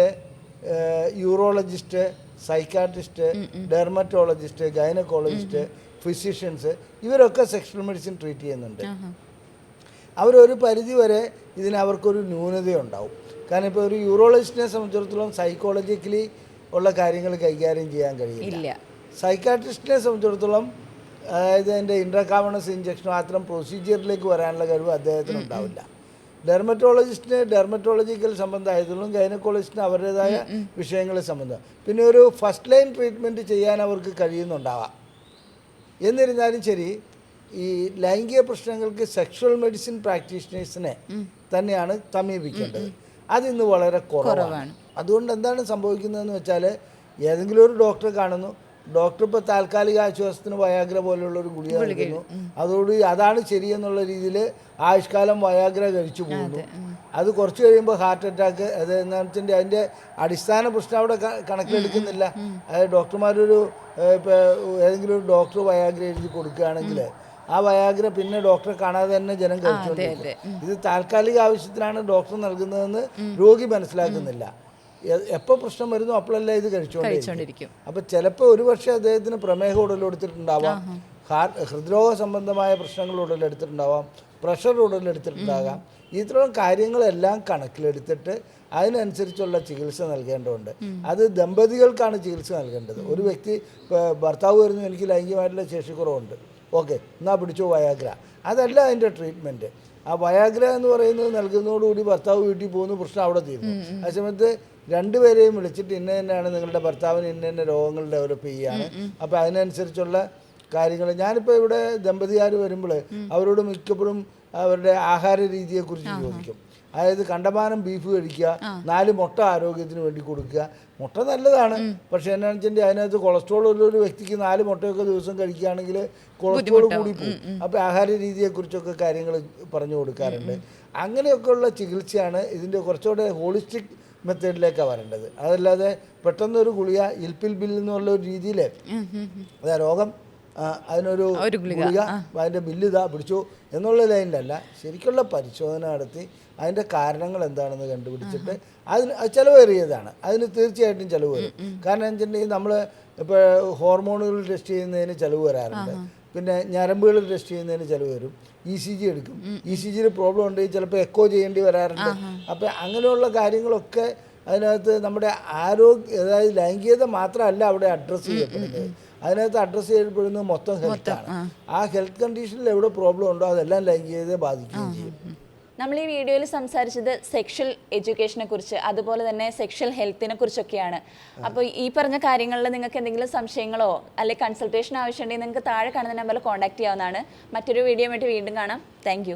urologist, psychiatrist, dermatologist, gynaecologist, physicians, ഇവരൊക്കെ സെക്ഷൽ മെഡിസിൻ ട്രീറ്റ് ചെയ്യുന്നുണ്ട്. അവരൊരു പരിധി വരെ അവർക്കൊരു ന്യൂനതയുണ്ടാവും. കാരണം ഇപ്പോൾ ഒരു യൂറോളജിസ്റ്റിനെ സംബന്ധിച്ചിടത്തോളം സൈക്കോളജിക്കലി ഉള്ള കാര്യങ്ങൾ കൈകാര്യം ചെയ്യാൻ കഴിയില്ല. സൈക്കാട്രിസ്റ്റിനെ സംബന്ധിച്ചിടത്തോളം അതായത് അതിൻ്റെ ഇൻട്രാകാവണസ് ഇഞ്ചക്ഷനോ അത്തരം പ്രൊസീജിയറിലേക്ക് വരാനുള്ള കഴിവ് അദ്ദേഹത്തിന് ഉണ്ടാവില്ല. ഡെർമറ്റോളജിസ്റ്റിന് ഡെർമറ്റോളജിക്കൽ സംബന്ധമായതുകൊണ്ടും ഗൈനക്കോളജിസ്റ്റിന് അവരുടേതായ വിഷയങ്ങൾ സംബന്ധം. പിന്നെ ഒരു ഫസ്റ്റ് ലൈൻ ട്രീറ്റ്മെൻറ്റ് ചെയ്യാൻ അവർക്ക് കഴിയുന്നുണ്ടാവാം. എന്നിരുന്നാലും ശരി, ഈ ലൈംഗിക പ്രശ്നങ്ങൾക്ക് സെക്ഷൽ മെഡിസിൻ പ്രാക്ടീഷണേഴ്സിനെ തന്നെയാണ് സമീപിക്കേണ്ടത്. അതിന്ന് വളരെ കുറവാണ്. അതുകൊണ്ട് എന്താണ് സംഭവിക്കുന്നതെന്ന് വെച്ചാൽ ഏതെങ്കിലും ഒരു ഡോക്ടറെ കാണുന്നു, ഡോക്ടർ ഇപ്പോൾ താൽക്കാലിക ആശ്വാസത്തിന് വയാഗ്ര പോലെയുള്ളൊരു ഗുളിക നൽകുന്നു, അതോടുകൂടി അതാണ് ശരിയെന്നുള്ള രീതിയിൽ ആയുഷ്കാലം വയാഗ്ര കഴിച്ചു പോകുന്നു. അത് കുറച്ച് കഴിയുമ്പോൾ ഹാർട്ട് അറ്റാക്ക്, അത് എന്താണെന്ന് വെച്ചിട്ടുണ്ടെങ്കിൽ അതിൻ്റെ അടിസ്ഥാന പ്രശ്നം അവിടെ കണക്കിലെടുക്കുന്നില്ല. അതായത് ഡോക്ടർമാരൊരു ഇപ്പോൾ ഏതെങ്കിലും ഒരു ഡോക്ടർ വയാഗ്ര എഴുതി കൊടുക്കുകയാണെങ്കിൽ ആ വയാഗ്ര പിന്നെ ഡോക്ടറെ കാണാതെ തന്നെ ജനം കഴിച്ചുകൊണ്ടിരിക്കും. ഇത് താൽക്കാലിക ആവശ്യത്തിനാണ് ഡോക്ടർ നൽകുന്നതെന്ന് രോഗി മനസ്സിലാക്കുന്നില്ല. എപ്പോൾ പ്രശ്നം വരുന്നു അപ്പോഴല്ല ഇത് കഴിച്ചുകൊണ്ടിരിക്കും. അപ്പോൾ ചിലപ്പോൾ ഒരു പക്ഷേ അദ്ദേഹത്തിന് പ്രമേഹം ഉടലെടുത്തിട്ടുണ്ടാവാം, ഹൃദ്രോഗ സംബന്ധമായ പ്രശ്നങ്ങൾ ഉടലെടുത്തിട്ടുണ്ടാവാം, പ്രഷർ ഉടലെടുത്തിട്ടുണ്ടാകാം. ഇത്തരം കാര്യങ്ങളെല്ലാം കണക്കിലെടുത്തിട്ട് അതിനനുസരിച്ചുള്ള ചികിത്സ നൽകേണ്ടതുണ്ട്. അത് ദമ്പതികൾക്കാണ് ചികിത്സ നൽകേണ്ടത്. ഒരു വ്യക്തി ഭർത്താവ് വരുന്നു, എനിക്ക് ലൈംഗികമായിട്ടുള്ള ശേഷിക്കുറവുണ്ട്, ഓക്കെ എന്നാൽ പിടിച്ചോ വയാഗ്ര, അതല്ല അതിൻ്റെ ട്രീറ്റ്മെൻറ്റ്. ആ വയാഗ്ര എന്ന് പറയുന്നത് നൽകുന്നതോടുകൂടി ഭർത്താവ് വീട്ടിൽ പോകുന്നു, പ്രശ്നം അവിടെ തീരുന്നു. ആ സമയത്ത് രണ്ടുപേരെയും വിളിച്ചിട്ട് ഇന്ന തന്നെയാണ് നിങ്ങളുടെ ഭർത്താവിന് ഇന്ന രോഗങ്ങൾ ഡെവലപ്പ് ചെയ്യുകയാണ്, അപ്പോൾ അതിനനുസരിച്ചുള്ള കാര്യങ്ങൾ. ഞാനിപ്പോൾ ഇവിടെ ദമ്പതികാർ വരുമ്പോൾ അവരോട് മിക്കപ്പോഴും അവരുടെ ആഹാര രീതിയെക്കുറിച്ച് ചോദിക്കും. അതായത് കണ്ടമാനം ബീഫ് കഴിക്കുക, 4 മുട്ട ആരോഗ്യത്തിന് വേണ്ടി കൊടുക്കുക. മുട്ട നല്ലതാണ്, പക്ഷേ എന്നാന്ന് വെച്ചിട്ടുണ്ടെങ്കിൽ അതിനകത്ത് കൊളസ്ട്രോൾ ഉള്ളൊരു വ്യക്തിക്ക് 4 മുട്ടയൊക്കെ ദിവസം കഴിക്കുകയാണെങ്കിൽ കൊളസ്ട്രോൾ കൂടിപ്പോകും. അപ്പോൾ ആഹാര രീതിയെക്കുറിച്ചൊക്കെ കാര്യങ്ങൾ പറഞ്ഞു കൊടുക്കാറുണ്ട്. അങ്ങനെയൊക്കെയുള്ള ചികിത്സയാണ് ഇതിൻ്റെ കുറച്ചുകൂടെ ഹോളിസ്റ്റിക് മെത്തേഡിലേക്കാണ് വരേണ്ടത്. അതല്ലാതെ പെട്ടെന്നൊരു ഗുളിക ഇൽപ്പിൽ ബിൽ എന്നുള്ള ഒരു രീതിയിൽ അതാ രോഗം അതിനൊരു ഗുളിക അതിൻ്റെ ബില്ല് ഇതാ പിടിച്ചു എന്നുള്ള ലൈനിലല്ല, ശരിക്കുള്ള പരിശോധന നടത്തി അതിൻ്റെ കാരണങ്ങൾ എന്താണെന്ന് കണ്ടുപിടിച്ചിട്ട് അതിന് ചിലവേറിയതാണ്, അതിന് തീർച്ചയായിട്ടും ചിലവ് വരും. കാരണം എന്ന് വെച്ചിട്ടുണ്ടെങ്കിൽ നമ്മൾ ഇപ്പോൾ ഹോർമോണുകൾ ടെസ്റ്റ് ചെയ്യുന്നതിന് ചിലവ് വരാറുണ്ട്, പിന്നെ ഞരമ്പുകൾ ടെസ്റ്റ് ചെയ്യുന്നതിന് ചിലവ് വരും, ECG എടുക്കും, ECGയിൽ പ്രോബ്ലം ഉണ്ടെങ്കിൽ ചിലപ്പോൾ എക്കോ ചെയ്യേണ്ടി വരാറുണ്ട്. അപ്പോൾ അങ്ങനെയുള്ള കാര്യങ്ങളൊക്കെ അതിനകത്ത് നമ്മുടെ ആരോഗ്യ, അതായത് ലൈംഗികത മാത്രമല്ല അവിടെ അഡ്രസ്സ് ചെയ്യപ്പെടുന്നത്, അതിനകത്ത് അഡ്രസ്സ് ചെയ്യപ്പെടുന്നത് മൊത്തം ഹെൽത്താണ്. ആ ഹെൽത്ത് കണ്ടീഷനിൽ എവിടെ പ്രോബ്ലം ഉണ്ടോ അതെല്ലാം ലൈംഗികതയെ ബാധിക്കുകയും ചെയ്യും. നമ്മൾ ഈ വീഡിയോയിൽ സംസാരിച്ചത് സെക്ഷൽ എഡ്യൂക്കേഷനെ കുറിച്ച്, അതുപോലെ തന്നെ സെക്ഷൽ ഹെൽത്തിനെ കുറിച്ചൊക്കെയാണ്. അപ്പോൾ ഈ പറഞ്ഞ കാര്യങ്ങളിൽ നിങ്ങൾക്ക് എന്തെങ്കിലും സംശയങ്ങളോ അല്ലെങ്കിൽ കൺസൾട്ടേഷൻ ആവശ്യമുണ്ടെങ്കിൽ നിങ്ങൾക്ക് താഴെ കാണുന്ന നമ്പറിൽ കോൺടാക്ട് ചെയ്യാവുന്നതാണ്. മറ്റൊരു വീഡിയോ ആയിട്ട് വീണ്ടും കാണാം. താങ്ക്